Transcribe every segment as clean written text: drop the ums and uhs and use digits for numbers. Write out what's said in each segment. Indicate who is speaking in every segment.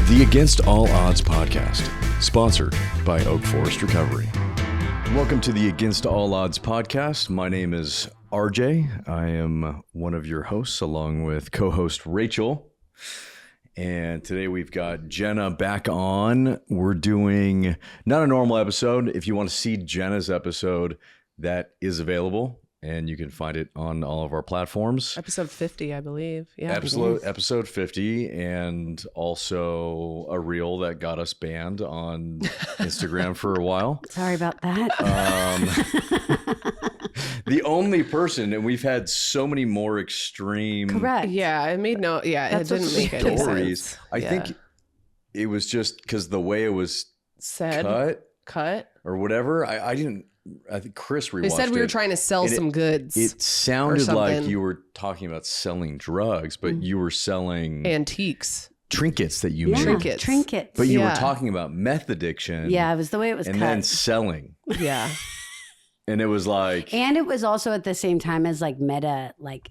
Speaker 1: The Against All Odds podcast, sponsored by Oak Forest Recovery. Welcome to the Against All Odds podcast. My name is RJ. I am one of your hosts along with co-host Rachel. And today we've got Jenna back on. We're doing not a normal episode. If you want to see Jenna's episode, that is available. And you can find it on all of our platforms.
Speaker 2: Episode 50, I believe. Yeah.
Speaker 1: Episode 50, and also a reel that got us banned on Instagram for a while.
Speaker 3: Sorry about that.
Speaker 1: The only person, and we've had so many more extreme.
Speaker 3: Correct.
Speaker 2: Yeah, it made no. Yeah, it didn't make any sense.
Speaker 1: I think it was just because the way it was cut or whatever. I think Chris rewatched it.
Speaker 2: They said we were trying to sell some goods.
Speaker 1: It sounded like you were talking about selling drugs, but you were selling
Speaker 2: antiques,
Speaker 1: trinkets that you made.
Speaker 3: Trinkets.
Speaker 1: But you were talking about meth addiction.
Speaker 3: Yeah, it was the way it was
Speaker 1: and
Speaker 3: cut.
Speaker 1: then selling.
Speaker 2: Yeah.
Speaker 1: And it was like...
Speaker 3: And it was also at the same time as like meta, like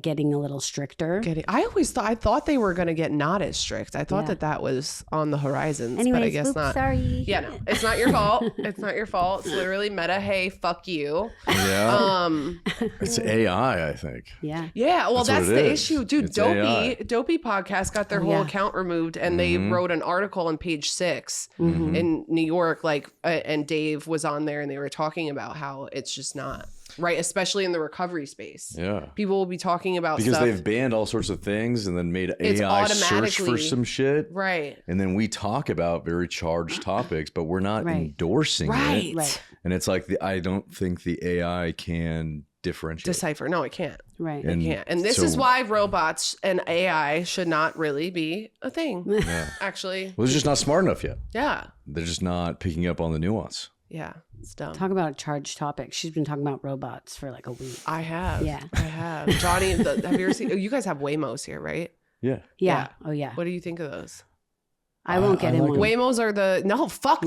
Speaker 3: getting a little stricter.
Speaker 2: I thought they were going to get not as strict. I thought that was on the horizons,
Speaker 3: anyways,
Speaker 2: but I guess not.
Speaker 3: Sorry.
Speaker 2: Yeah, no, it's not your fault. It's not your fault. It's literally meta. Hey, fuck you.
Speaker 1: Yeah. It's AI, I think.
Speaker 3: Yeah.
Speaker 2: Yeah. Well, that's the issue, dude.
Speaker 1: It's AI.
Speaker 2: Dopey podcast got their whole account removed, and they wrote an article on page 6 in New York, and Dave was on there, and they were talking about how it's just not. Right, especially in the recovery space. Yeah. People will be talking about
Speaker 1: because
Speaker 2: stuff.
Speaker 1: they've banned all sorts of things and then made AI search for some shit.
Speaker 2: Right.
Speaker 1: And then we talk about very charged topics, but we're not endorsing it. Right. And it's like I don't think the AI can decipher.
Speaker 2: No, it can't.
Speaker 3: Right.
Speaker 2: It can't. And this is why robots and AI should not really be a thing. Yeah. Actually.
Speaker 1: Well, they're just not smart enough yet.
Speaker 2: Yeah.
Speaker 1: They're just not picking up on the nuance.
Speaker 2: Yeah, it's dumb.
Speaker 3: Talk about a charged topic. She's been talking about robots for like a week.
Speaker 2: I have.
Speaker 3: Yeah.
Speaker 2: I have. Johnny, have you ever seen? You guys have Waymos here, right?
Speaker 1: Yeah.
Speaker 3: Oh, yeah.
Speaker 2: What do you think of those?
Speaker 3: I won't get in one.
Speaker 2: Waymos are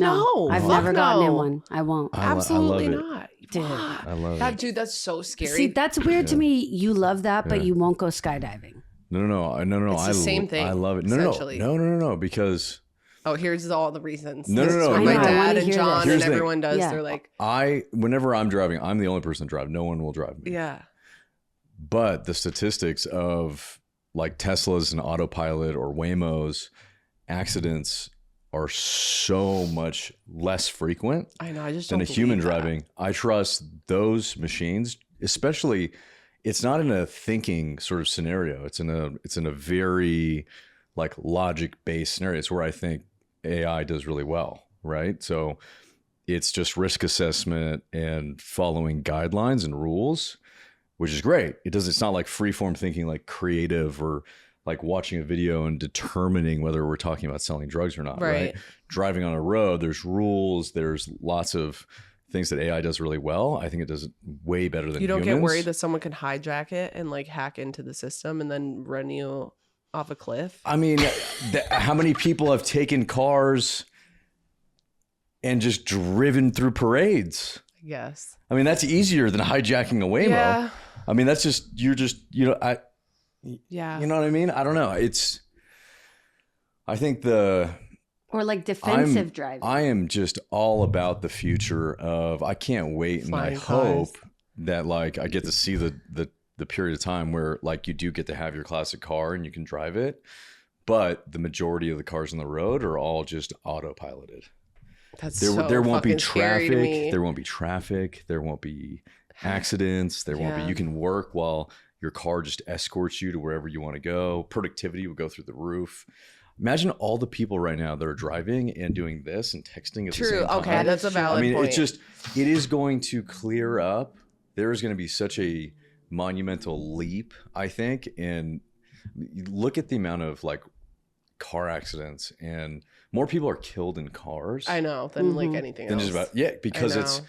Speaker 2: no.
Speaker 3: I've never gotten in one. I won't.
Speaker 2: Absolutely not.
Speaker 3: Dude.
Speaker 1: I love it.
Speaker 2: Dude, that's so scary.
Speaker 3: See, that's weird to me. You love that, but you won't go skydiving.
Speaker 1: No.
Speaker 2: It's the same thing.
Speaker 1: I love it. No. Because.
Speaker 2: Oh, here's all the reasons.
Speaker 1: No.
Speaker 2: My dad and John and everyone does.
Speaker 3: Yeah.
Speaker 2: They're like,
Speaker 1: whenever I'm driving, I'm the only person to drive. No one will drive me.
Speaker 2: Yeah.
Speaker 1: But the statistics of like Teslas and autopilot or Waymos accidents are so much less frequent.
Speaker 2: I know. I just
Speaker 1: than
Speaker 2: don't
Speaker 1: a human
Speaker 2: believe that.
Speaker 1: driving. I trust those machines, especially. It's not in a thinking sort of scenario. It's in a very like logic based scenario. It's where I think AI does really well, right? So it's just risk assessment and following guidelines and rules, which is great. It's not like freeform thinking, like creative or like watching a video and determining whether we're talking about selling drugs or not, right? Driving on a road, there's rules, there's lots of things that AI does really well. I think it does it way better than humans.
Speaker 2: You don't get worried that someone can hijack it and like hack into the system and then run you off a cliff?
Speaker 1: I mean, how many people have taken cars and just driven through parades?
Speaker 2: Yes.
Speaker 1: I mean, that's easier than hijacking a Waymo. Yeah. I mean, that's just, you know what I mean? I don't know. I think
Speaker 3: or like defensive driving.
Speaker 1: I am just all about the future of, I can't wait.
Speaker 2: Flying
Speaker 1: and I hope that like, I get to see the period of time where like you do get to have your classic car and you can drive it, but the majority of the cars on the road are all just autopiloted. There won't be traffic. There won't be traffic. There won't be accidents. There won't be. You can work while your car just escorts you to wherever you want to go. Productivity will go through the roof. Imagine all the people right now that are driving and doing this and texting at the same time.
Speaker 2: Okay, that's a valid point.
Speaker 1: It is going to clear up. There is going to be such a monumental leap, I think, and look at the amount of like car accidents, and more people are killed in cars.
Speaker 2: I know than like anything else.
Speaker 1: Because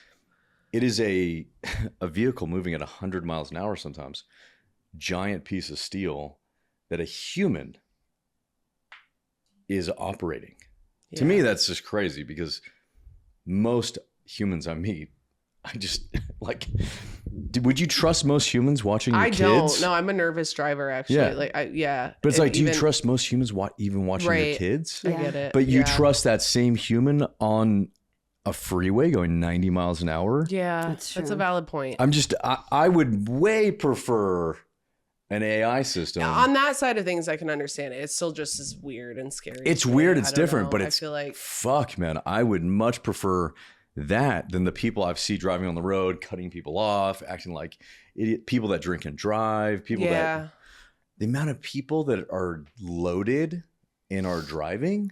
Speaker 1: it is a vehicle moving at 100 miles an hour sometimes, giant piece of steel that a human is operating. To me, that's just crazy because most humans I meet I just like, would you trust most humans watching your kids?
Speaker 2: I don't. No, I'm a nervous driver actually.
Speaker 1: Yeah. But it's like, do you trust most humans even watching your kids?
Speaker 2: I get it.
Speaker 1: But you trust that same human on a freeway going 90 miles an hour?
Speaker 2: Yeah, that's a valid point.
Speaker 1: I would way prefer an AI system.
Speaker 2: On that side of things, I can understand it. It's still just as weird and scary.
Speaker 1: It's weird. It's different, but
Speaker 2: I feel like,
Speaker 1: fuck, man. I would much prefer that than the people I see driving on the road, cutting people off, acting like idiot, people that drink and drive, people that, the amount of people that are loaded and are driving.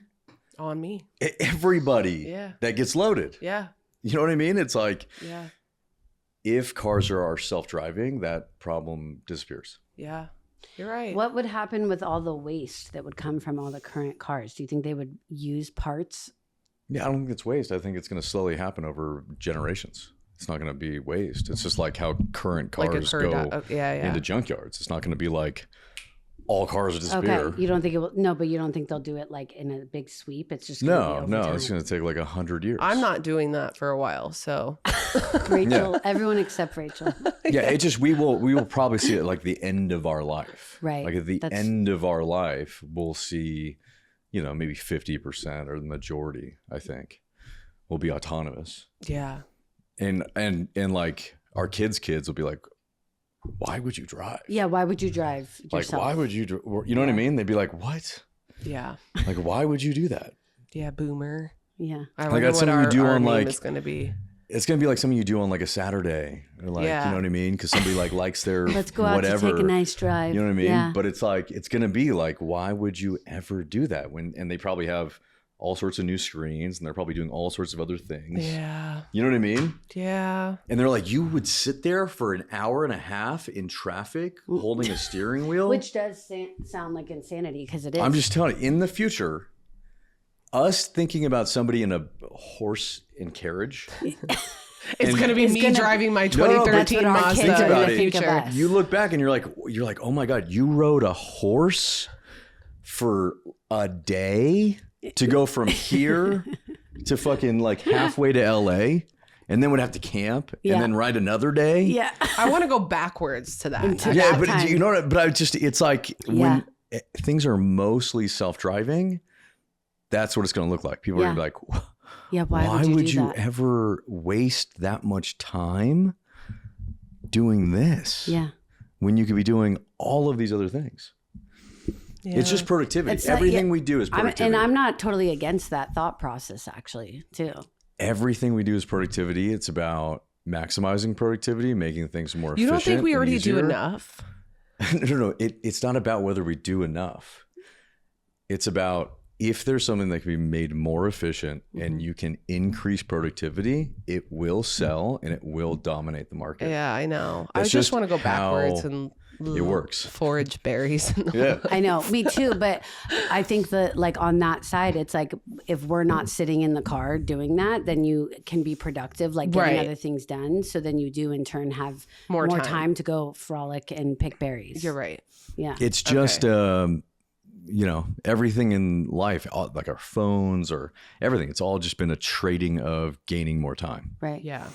Speaker 2: On me.
Speaker 1: Everybody that gets loaded.
Speaker 2: Yeah.
Speaker 1: You know what I mean? It's like, if cars are self-driving, that problem disappears.
Speaker 2: Yeah, you're right.
Speaker 3: What would happen with all the waste that would come from all the current cars? Do you think they would use parts?
Speaker 1: Yeah, I don't think it's waste. I think it's going to slowly happen over generations. It's not going to be waste. It's just like how current cars go into junkyards. It's not going to be like all cars disappear.
Speaker 3: Okay, you don't think it will? No, but you don't think they'll do it like in a big sweep? It's just gonna be over time.
Speaker 1: It's going to take like 100 years.
Speaker 2: I'm not doing that for a while, so
Speaker 3: Rachel, everyone except Rachel.
Speaker 1: Yeah, it just we will probably see it at like the end of our life.
Speaker 3: Right.
Speaker 1: Like at the end of our life, we'll see, maybe 50% or the majority, I think, will be autonomous.
Speaker 2: Yeah.
Speaker 1: And like our kids' will be like, why would you drive?
Speaker 3: Yeah, why would you drive yourself?
Speaker 1: Like, why would you you know what I mean? They'd be like, what?
Speaker 2: Yeah.
Speaker 1: Like, why would you do that?
Speaker 2: Yeah, boomer.
Speaker 3: Yeah.
Speaker 2: I wonder what our name is going to be.
Speaker 1: It's going to be like something you do on like a Saturday. Or like, you know what I mean? Because somebody like likes their
Speaker 3: let's go out to take a nice drive.
Speaker 1: You know what I mean?
Speaker 3: Yeah.
Speaker 1: But it's like, it's going to be like, why would you ever do that? And they probably have all sorts of new screens and they're probably doing all sorts of other things.
Speaker 2: Yeah.
Speaker 1: You know what I mean?
Speaker 2: Yeah.
Speaker 1: And they're like, you would sit there for an hour and a half in traffic holding a steering wheel?
Speaker 3: Which does sound like insanity because it is.
Speaker 1: I'm just telling you, in the future, us thinking about somebody in a horse and carriage.
Speaker 2: It's going to be me driving my 2013 Mazda
Speaker 1: think about
Speaker 2: in the future.
Speaker 1: You look back and you're like, oh my God, you rode a horse for a day to go from here to fucking like halfway to LA and then would have to camp and then ride another day.
Speaker 3: Yeah.
Speaker 2: I want to go backwards to that.
Speaker 1: But you know what? But it's like when things are mostly self-driving, that's what it's going to look like. People are going to be like, why would you ever waste that much time doing this?
Speaker 3: Yeah.
Speaker 1: When you could be doing all of these other things. Yeah. It's just productivity. Everything we do is productivity.
Speaker 3: And I'm not totally against that thought process, actually, too.
Speaker 1: Everything we do is productivity. It's about maximizing productivity, making things more efficient.
Speaker 2: You don't think we already do enough?
Speaker 1: No. It's not about whether we do enough. It's about if there's something that can be made more efficient and you can increase productivity, it will sell and it will dominate the market.
Speaker 2: Yeah, I know. I just want to go backwards and
Speaker 1: it works.
Speaker 2: Forage berries.
Speaker 1: Yeah.
Speaker 3: I know, me too. But I think that like on that side, it's like if we're not sitting in the car doing that, then you can be productive, like getting other things done. So then you do in turn have more time to go frolic and pick berries.
Speaker 2: You're right.
Speaker 3: Yeah.
Speaker 1: It's just, everything in life, like our phones or everything, it's all just been a trading of gaining more time.
Speaker 3: Right.
Speaker 2: Yeah.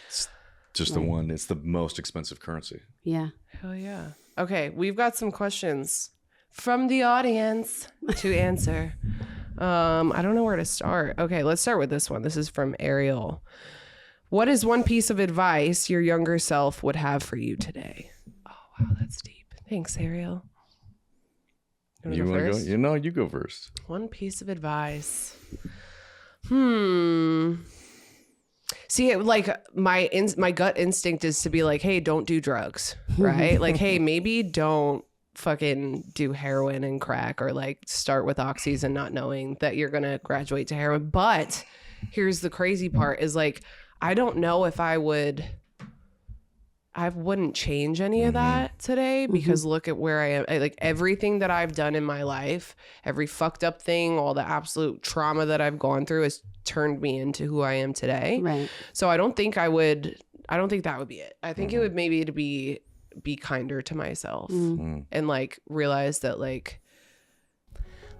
Speaker 1: It's just it's the most expensive currency.
Speaker 3: Yeah.
Speaker 2: Hell yeah. Okay, we've got some questions from the audience to answer. I don't know where to start. Okay, let's start with this one. This is from Ariel. What is one piece of advice your younger self would have for you today? Oh, wow, that's deep. Thanks, Ariel.
Speaker 1: You want to go? You go first.
Speaker 2: One piece of advice. See, like my gut instinct is to be like, hey, don't do drugs, right? Like, hey, maybe don't fucking do heroin and crack or like start with oxys and not knowing that you're going to graduate to heroin. But here's the crazy part is like, I don't know if I wouldn't change any of that today because look at where I am. Like everything that I've done in my life, every fucked up thing, all the absolute trauma that I've gone through has turned me into who I am today.
Speaker 3: Right.
Speaker 2: So I don't think that would be it. I think it would maybe to be kinder to myself and like realize that like,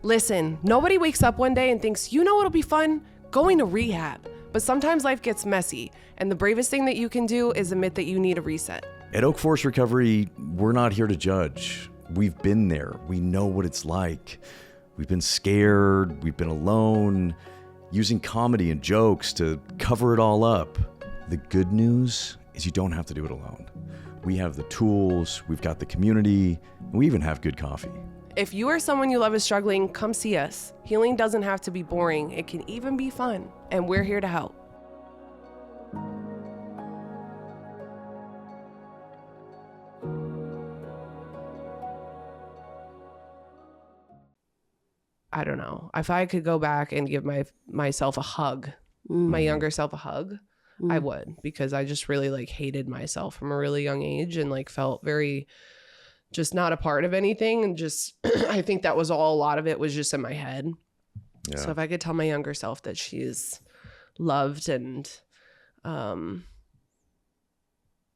Speaker 2: listen, nobody wakes up one day and thinks, you know what'll be fun? Going to rehab. But sometimes life gets messy, and the bravest thing that you can do is admit that you need a reset.
Speaker 1: At Oak Forest Recovery, we're not here to judge. We've been there. We know what it's like. We've been scared. We've been alone, using comedy and jokes to cover it all up. The good news is you don't have to do it alone. We have the tools, we've got the community, and we even have good coffee.
Speaker 2: If you or someone you love is struggling, come see us. Healing doesn't have to be boring. It can even be fun, and we're here to help. I don't know. If I could go back and give myself a hug, my younger self a hug, I would, because I just really like hated myself from a really young age and like felt very just not a part of anything. And just, I think that was all, a lot of it was just in my head. Yeah. So if I could tell my younger self that she's loved and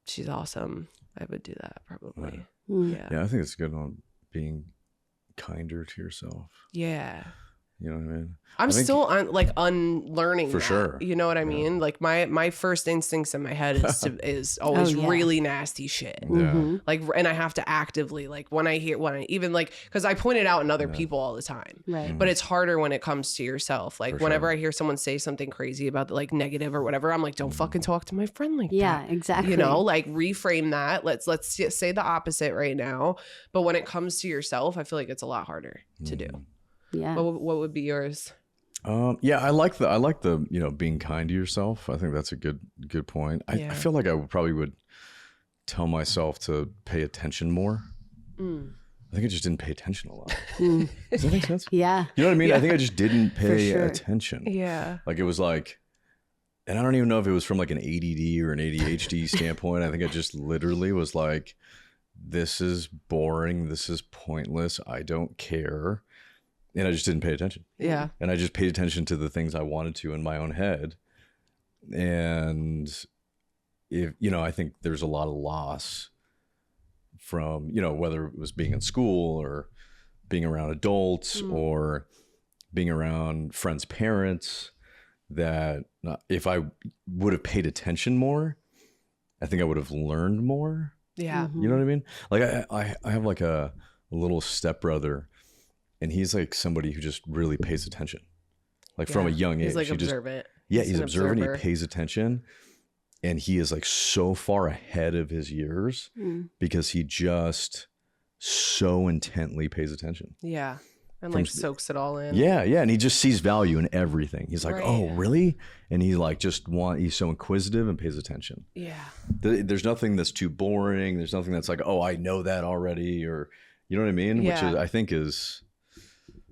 Speaker 2: she's awesome, I would do that probably. Yeah.
Speaker 1: Yeah, I think it's good on being kinder to yourself.
Speaker 2: Yeah.
Speaker 1: You know what I mean?
Speaker 2: I'm still unlearning
Speaker 1: for
Speaker 2: that.
Speaker 1: Sure.
Speaker 2: You know what I mean? Like my first instincts in my head is always really nasty shit. Like, and I have to actively, like, when I even like, because I point it out in other people all the time.
Speaker 3: Right.
Speaker 2: But it's harder when it comes to yourself. Like whenever I hear someone say something crazy about like negative or whatever, I'm like, don't fucking talk to my friend like that.
Speaker 3: Yeah, exactly.
Speaker 2: You know, like reframe that. Let's say the opposite right now. But when it comes to yourself, I feel like it's a lot harder to do.
Speaker 3: Yeah.
Speaker 2: What would be yours?
Speaker 1: Yeah, I like the being kind to yourself. I think that's a good point. I feel like I would tell myself to pay attention more. I think I just didn't pay attention a lot. Does that make sense?
Speaker 3: Yeah.
Speaker 1: You know what I mean?
Speaker 2: Yeah.
Speaker 1: I think I just didn't pay attention.
Speaker 2: Yeah.
Speaker 1: Like it was like, and I don't even know if it was from like an ADD or an ADHD standpoint. I think I just literally was like, this is boring. This is pointless. I don't care. And I just didn't pay attention.
Speaker 2: Yeah.
Speaker 1: And I just paid attention to the things I wanted to in my own head. And if, I think there's a lot of loss from, whether it was being in school or being around adults or being around friends' parents, that if I would have paid attention more, I think I would have learned more.
Speaker 2: Yeah.
Speaker 1: You know what I mean? Like I have like a little stepbrother. And he's like somebody who just really pays attention, like from a young age.
Speaker 2: He's like observant.
Speaker 1: He's observant. He pays attention, and he is like so far ahead of his years because he just so intently pays attention.
Speaker 2: Yeah, and like soaks it all in.
Speaker 1: Yeah, and he just sees value in everything. He's like, oh, really? And he like he's so inquisitive and pays attention.
Speaker 2: Yeah.
Speaker 1: There's nothing that's too boring. There's nothing that's like, oh, I know that already, or you know what I mean?
Speaker 2: Yeah.
Speaker 1: Which is, I think is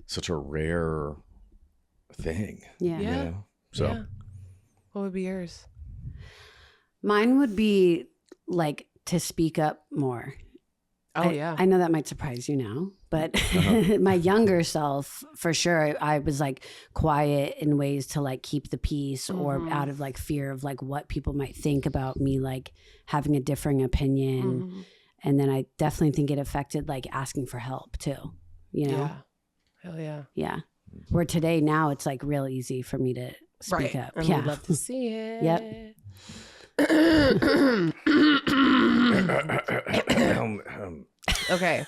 Speaker 1: such a rare thing.
Speaker 3: Yeah.
Speaker 1: So
Speaker 2: what would be yours?
Speaker 3: Mine would be like to speak up more. I know that might surprise you now, but my younger self, for sure, I was like quiet in ways to like keep the peace or out of like fear of like what people might think about me, like having a differing opinion. And then I definitely think it affected like asking for help too,
Speaker 2: Yeah. Hell yeah.
Speaker 3: Yeah. Where today now it's like real easy for me to speak up.
Speaker 2: And we'd love to see it.
Speaker 3: Yep.
Speaker 2: Okay.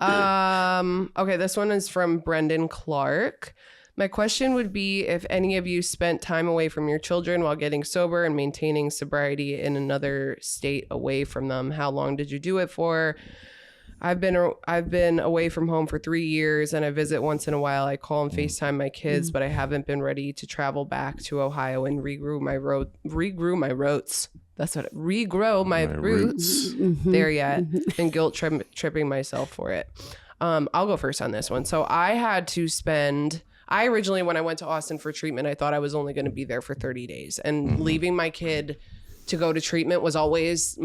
Speaker 2: Okay, this one is from Brendan Clark. My question would be if any of you spent time away from your children while getting sober and maintaining sobriety in another state away from them. How long did you do it for? I've been away from home for 3 years and I visit once in a while. I call and FaceTime my kids, but I haven't been ready to travel back to Ohio and regrow my roots. That's what regrow my roots there yet, and guilt tripping myself for it. I'll go first on this one. So I originally, when I went to Austin for treatment, I thought I was only going to be there for 30 days, and leaving my kid to go to treatment was always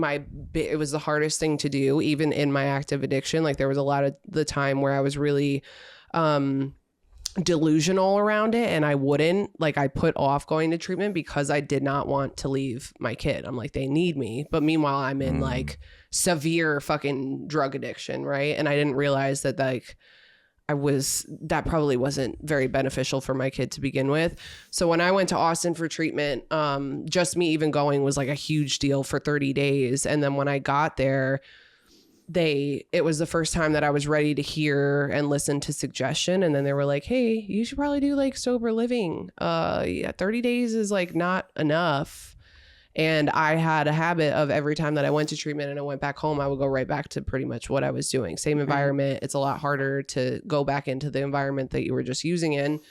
Speaker 2: it was the hardest thing to do, even in my active addiction. Like there was a lot of the time where I was really delusional around it, and I put off going to treatment because I did not want to leave my kid. I'm like, they need me, but meanwhile I'm in like severe fucking drug addiction, right? And I didn't realize that like that probably wasn't very beneficial for my kid to begin with. So when I went to Austin for treatment, just me even going was like a huge deal for 30 days. And then when I got there, it was the first time that I was ready to hear and listen to suggestion. And then they were like, hey, you should probably do like sober living. 30 days is like not enough. And I had a habit of every time that I went to treatment and I went back home, I would go right back to pretty much what I was doing. Same environment. It's a lot harder to go back into the environment that you were just using in.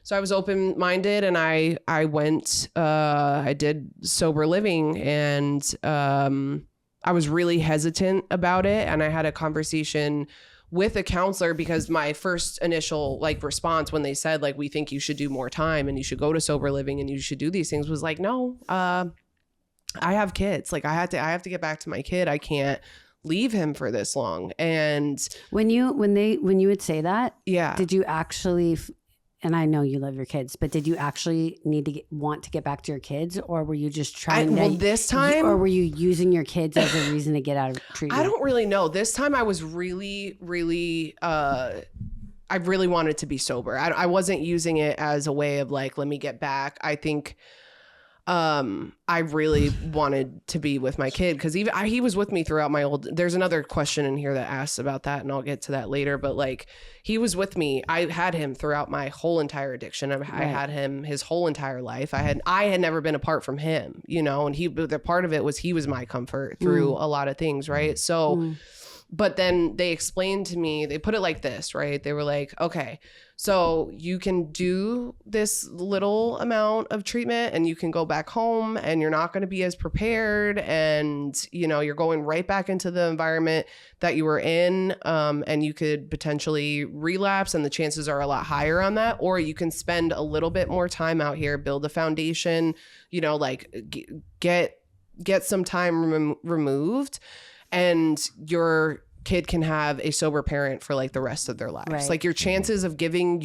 Speaker 2: So I was open-minded and I went, I did sober living, and I was really hesitant about it. And I had a conversation with a counselor because my first initial like response when they said like, we think you should do more time and you should go to sober living and you should do these things was like, no, I have kids. Like I have to get back to my kid. I can't leave him for this long. And
Speaker 3: when you would say that,
Speaker 2: yeah,
Speaker 3: did you actually, and I know you love your kids, but did you actually want to get back to your kids, or were you just trying
Speaker 2: this time,
Speaker 3: or were you using your kids as a reason to get out of treatment?
Speaker 2: I don't really know. This time I was really, really, I really wanted to be sober. I wasn't using it as a way of like, let me get back. I think I really wanted to be with my kid because he was with me throughout there's another question in here that asks about that, and I'll get to that later, but like he was with me. I had him throughout my whole entire addiction. I had him his whole entire life. I had never been apart from him, you know, and the part of it was he was my comfort through a lot of things. Right. So, but then they explained to me, they put it like this, right? They were like, okay, so you can do this little amount of treatment and you can go back home and you're not going to be as prepared. And, you know, you're going right back into the environment that you were in. And you could potentially relapse, and the chances are a lot higher on that. Or you can spend a little bit more time out here, build a foundation, you know, like get some time removed, and your kid can have a sober parent for like the rest of their lives. Right. Like your chances of being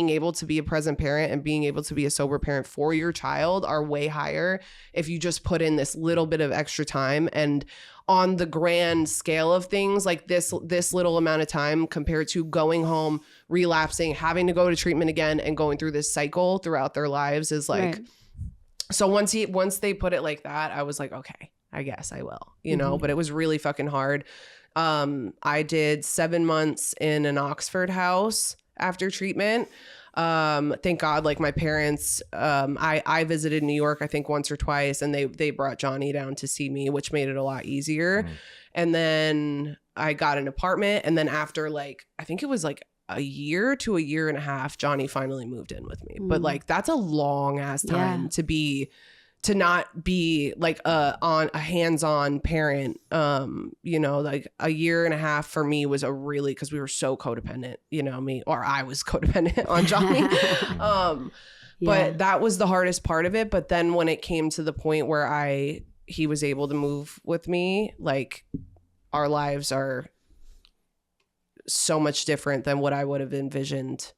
Speaker 2: able to be a present parent and being able to be a sober parent for your child are way higher if you just put in this little bit of extra time. And on the grand scale of things, like this little amount of time compared to going home, relapsing, having to go to treatment again, and going through this cycle throughout their lives is like, right. So once they put it like that, I was like, okay, I guess I will, you know, but it was really fucking hard. I did 7 months in an Oxford house after treatment. Thank God, like my parents, I visited New York, I think once or twice, and they brought Johnny down to see me, which made it a lot easier. And then I got an apartment. And then after like, I think it was like a year to a year and a half, Johnny finally moved in with me. But like, that's a long ass time to not be like a hands-on parent. You know, like a year and a half for me was because we were so codependent, you know, I was codependent on Johnny. But that was the hardest part of it. But then when it came to the point where he was able to move with me, like our lives are so much different than what I would have envisioned,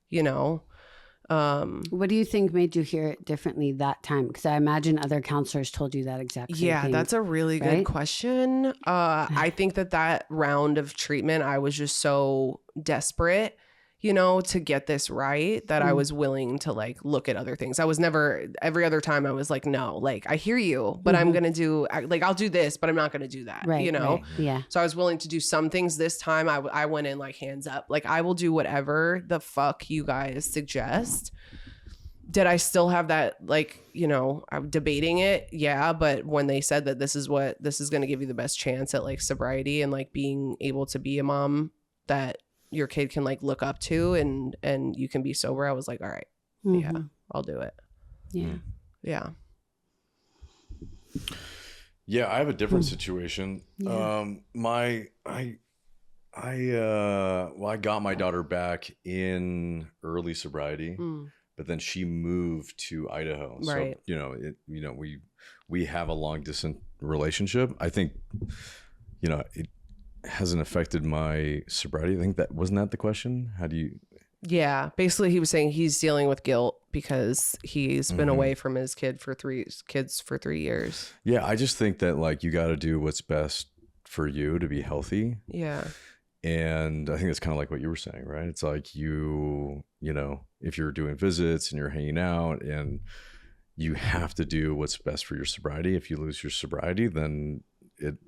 Speaker 2: you know?
Speaker 3: What do you think made you hear it differently that time? Because I imagine other counselors told you that exact same thing. That's
Speaker 2: a really good question. I think that round of treatment, I was just so desperate, you know, to get this right, that I was willing to like look at other things. I was never, every other time I was like, no, like I hear you, but I'm going to do, like, I'll do this, but I'm not going to do that, you know?
Speaker 3: Right. Yeah.
Speaker 2: So I was willing to do some things. This time I went in like hands up, like I will do whatever the fuck you guys suggest. Did I still have that, like, you know, I'm debating it? Yeah. But when they said that this is going to give you the best chance at like sobriety and like being able to be a mom that your kid can like look up to and you can be sober, I was like, all right, yeah, I'll do it. Yeah.
Speaker 1: I have a different situation. I got my daughter back in early sobriety, but then she moved to Idaho.
Speaker 2: Right.
Speaker 1: So, we have a long distance relationship. I think, it hasn't affected my sobriety. I think wasn't that the question? How do you?
Speaker 2: Yeah. Basically he was saying he's dealing with guilt because he's been away from his kids for 3 years.
Speaker 1: Yeah. I just think that like, you got to do what's best for you to be healthy.
Speaker 2: Yeah.
Speaker 1: And I think it's kind of like what you were saying, right? It's like you know, if you're doing visits and you're hanging out and you have to do what's best for your sobriety. If you lose your sobriety, then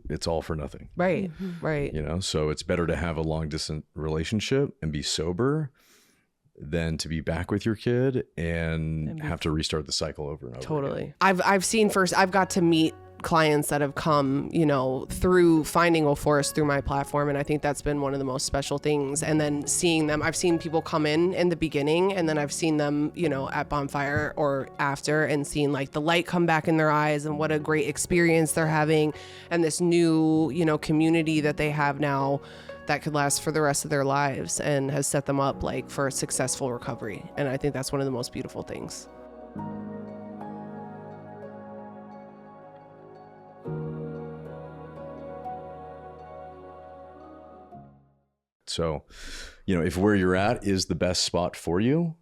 Speaker 1: it's all for nothing.
Speaker 2: Right. Right.
Speaker 1: You know, so it's better to have a long distance relationship and be sober than to be back with your kid and have to restart the cycle over and over.
Speaker 2: Totally. Again. I've got to meet clients that have come, you know, through finding O4S through my platform. And I think that's been one of the most special things. And then seeing them, I've seen people come in the beginning, and then I've seen them, you know, at bonfire or after, and seen like the light come back in their eyes and what a great experience they're having. And this new, you know, community that they have now that could last for the rest of their lives and has set them up like for a successful recovery. And I think that's one of the most beautiful things.
Speaker 1: So, you know, if where you're at is the best spot for you,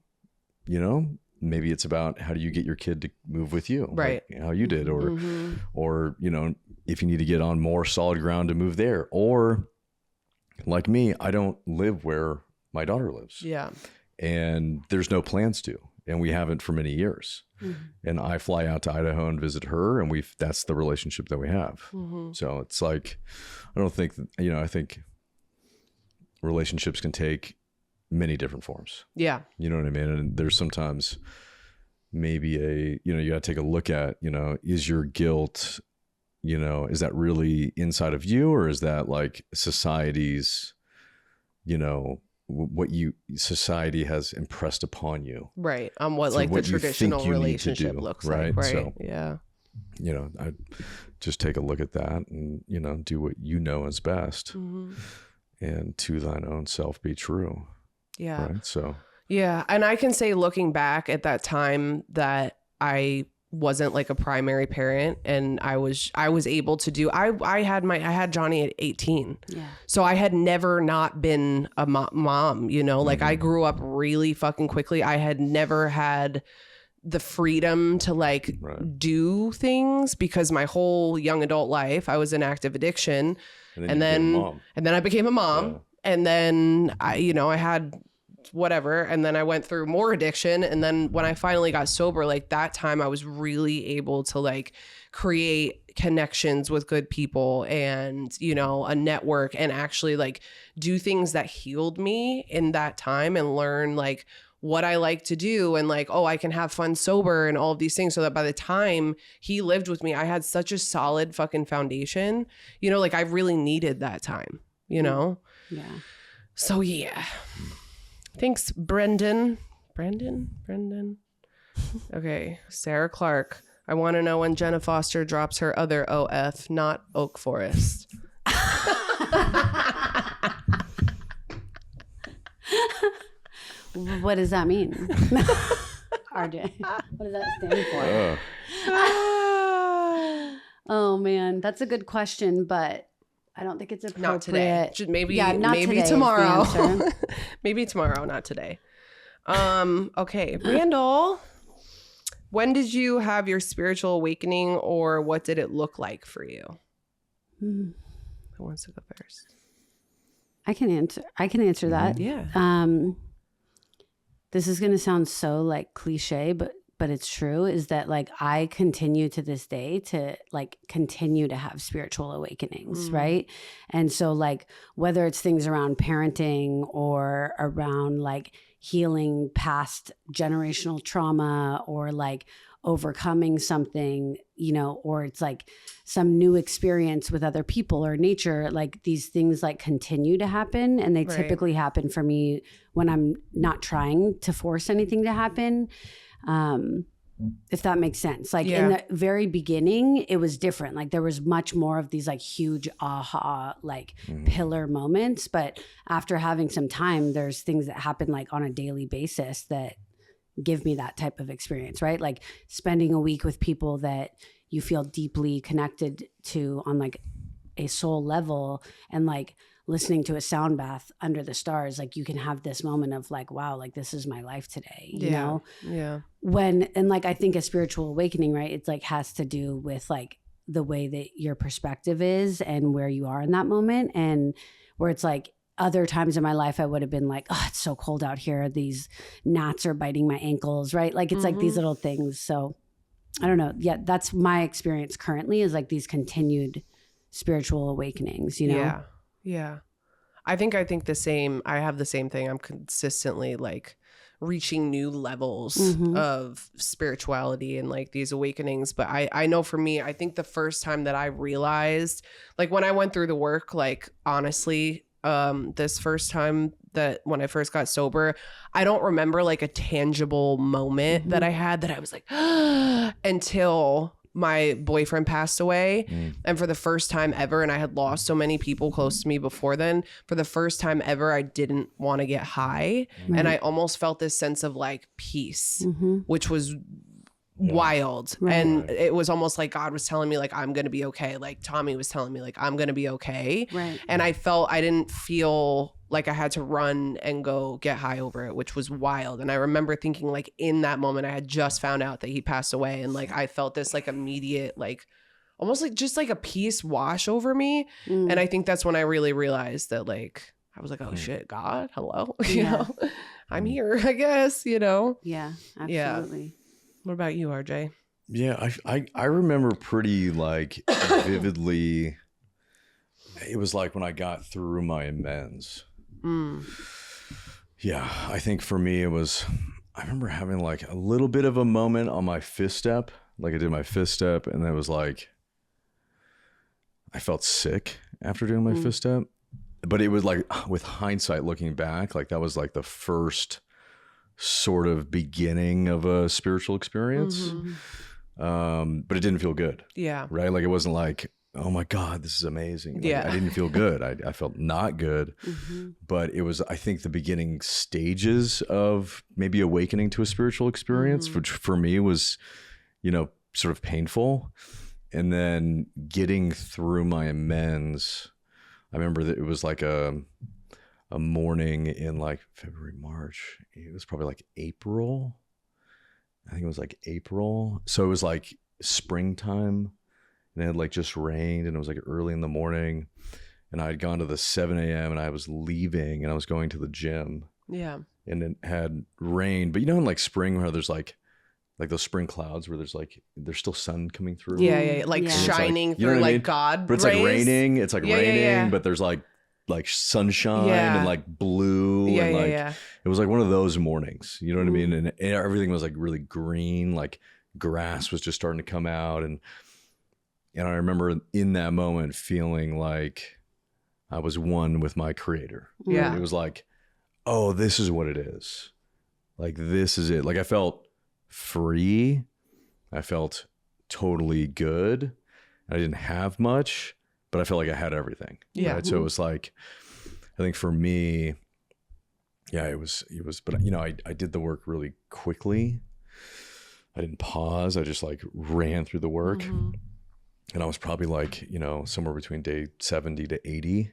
Speaker 1: you know, maybe it's about how do you get your kid to move with you,
Speaker 2: right?
Speaker 1: Like how you did, or, you know, if you need to get on more solid ground to move there, or like me, I don't live where my daughter lives.
Speaker 2: Yeah.
Speaker 1: And there's no plans to, and we haven't for many years. And I fly out to Idaho and visit her, and that's the relationship that we have. So it's like, I don't think, you know, I think relationships can take many different forms.
Speaker 2: Yeah.
Speaker 1: You know what I mean? And there's sometimes maybe you know, you got to take a look at, you know, is your guilt, you know, is that really inside of you, or is that like society's, you know, what society has impressed upon you?
Speaker 2: Right. On what, so like what the traditional relationship looks like. Right. So, yeah.
Speaker 1: You know, I just take a look at that and, you know, do what you know is best. And to thine own self be true.
Speaker 2: Yeah.
Speaker 1: Right. So.
Speaker 2: Yeah. And I can say, looking back at that time, that I wasn't like a primary parent, and I was able to do, I had Johnny at 18. Yeah. So I had never not been a mom, you know, like I grew up really fucking quickly. I had never had the freedom to like do things, because my whole young adult life I was in active addiction. And then I became a mom. Yeah. And then I had whatever. And then I went through more addiction. And then when I finally got sober, like that time I was really able to like create connections with good people and, you know, a network, and actually like do things that healed me in that time, and learn like what I like to do, and like, oh, I can have fun sober and all of these things, so that by the time he lived with me, I had such a solid fucking foundation, you know, like I really needed that time, you know? Yeah. So yeah. Thanks, Brendan. Okay. Sarah Clark. I want to know when Jenna Foster drops her other OF, not Oak Forest.
Speaker 3: What does that mean? RJ, what does that stand for? Oh man, that's a good question, but I don't think it's appropriate.
Speaker 2: Not today. Maybe tomorrow. Maybe tomorrow, not today. Okay, Randall, when did you have your spiritual awakening, or what did it look like for you? Who wants to go first?
Speaker 3: I can answer that.
Speaker 2: Yeah.
Speaker 3: This is going to sound so like cliche, but it's true, is that like I continue to this day to like continue to have spiritual awakenings, right? And so like whether it's things around parenting or around like healing past generational trauma, or like overcoming something, you know, or it's like some new experience with other people or nature, like these things like continue to happen, and they typically happen for me when I'm not trying to force anything to happen. If that makes sense. Like in the very beginning, it was different. Like there was much more of these like huge aha, like pillar moments. But after having some time, there's things that happen like on a daily basis that give me that type of experience, right? Like spending a week with people that you feel deeply connected to on like a soul level, and like listening to a sound bath under the stars, like you can have this moment of like, wow, like this is my life today, you know?
Speaker 2: Yeah.
Speaker 3: And like, I think a spiritual awakening, right? It's like has to do with like the way that your perspective is and where you are in that moment. And where it's like, other times in my life I would have been like, oh, it's so cold out here. These gnats are biting my ankles, right? Like it's like these little things. So I don't know. Yeah, that's my experience currently is like these continued spiritual awakenings, you know?
Speaker 2: Yeah. Yeah. I think the same. I have the same thing. I'm consistently like reaching new levels of spirituality and like these awakenings. But I know for me, I think the first time that I realized, like when I went through the work, like honestly, this first time that when I first got sober, I don't remember like a tangible moment that I had that I was like, until my boyfriend passed away. And for the first time ever, and I had lost so many people close to me before then, for the first time ever, I didn't want to get high. And I almost felt this sense of like peace, which was wild. And it was almost like God was telling me like, I'm going to be okay. Like Tommy was telling me like, I'm going to be okay. And I didn't feel like I had to run and go get high over it, which was wild. And I remember thinking like in that moment, I had just found out that he passed away. And like, I felt this like immediate, like almost like just like a peace wash over me. And I think that's when I really realized that like, I was like, oh shit, God, hello, you know, I'm here, I guess, you know?
Speaker 3: Yeah, absolutely.
Speaker 2: Yeah. What about you, RJ?
Speaker 1: Yeah, I remember pretty like vividly. It was like when I got through my amends. Yeah, I think for me it was, I remember having like a little bit of a moment on my fifth step. Like I did my fifth step and then it was like, I felt sick after doing my fifth step. But it was like with hindsight looking back, like that was like the first sort of beginning of a spiritual experience. But it didn't feel good.
Speaker 2: Yeah.
Speaker 1: Right? Like it wasn't like, oh my God, this is amazing. Like,
Speaker 2: Yeah.
Speaker 1: I didn't feel good. I felt not good. But it was, I think, the beginning stages of maybe awakening to a spiritual experience, which for me was, you know, sort of painful. And then getting through my amends, I remember that it was like a morning in like February, March. It was probably like April. I think it was like April. So it was like springtime. And it had like just rained and it was like early in the morning and I had gone to the 7 a.m. and I was leaving and I was going to the gym.
Speaker 2: Yeah.
Speaker 1: And it had rained, but you know, in like spring where there's like those spring clouds where there's still sun coming through.
Speaker 2: Yeah. Like shining
Speaker 1: like, you know
Speaker 2: through
Speaker 1: what I
Speaker 2: like
Speaker 1: mean?
Speaker 2: God.
Speaker 1: But it's
Speaker 2: rays.
Speaker 1: like raining. It's like raining,
Speaker 2: Yeah.
Speaker 1: but there's like sunshine and like blue. And like, it was like one of those mornings, you know what I mean? And everything was like really green, like grass was just starting to come out. And I remember in that moment feeling like I was one with my creator.
Speaker 2: Yeah.
Speaker 1: It was like, oh, this is what it is. Like, this is it. Like I felt free. I felt totally good. I didn't have much, but I felt like I had everything.
Speaker 2: Yeah.
Speaker 1: Right? So it was like, I think for me, yeah, it was, but you know, I did the work really quickly. I didn't pause. I just like ran through the work. And I was probably like, you know, somewhere between day 70 to 80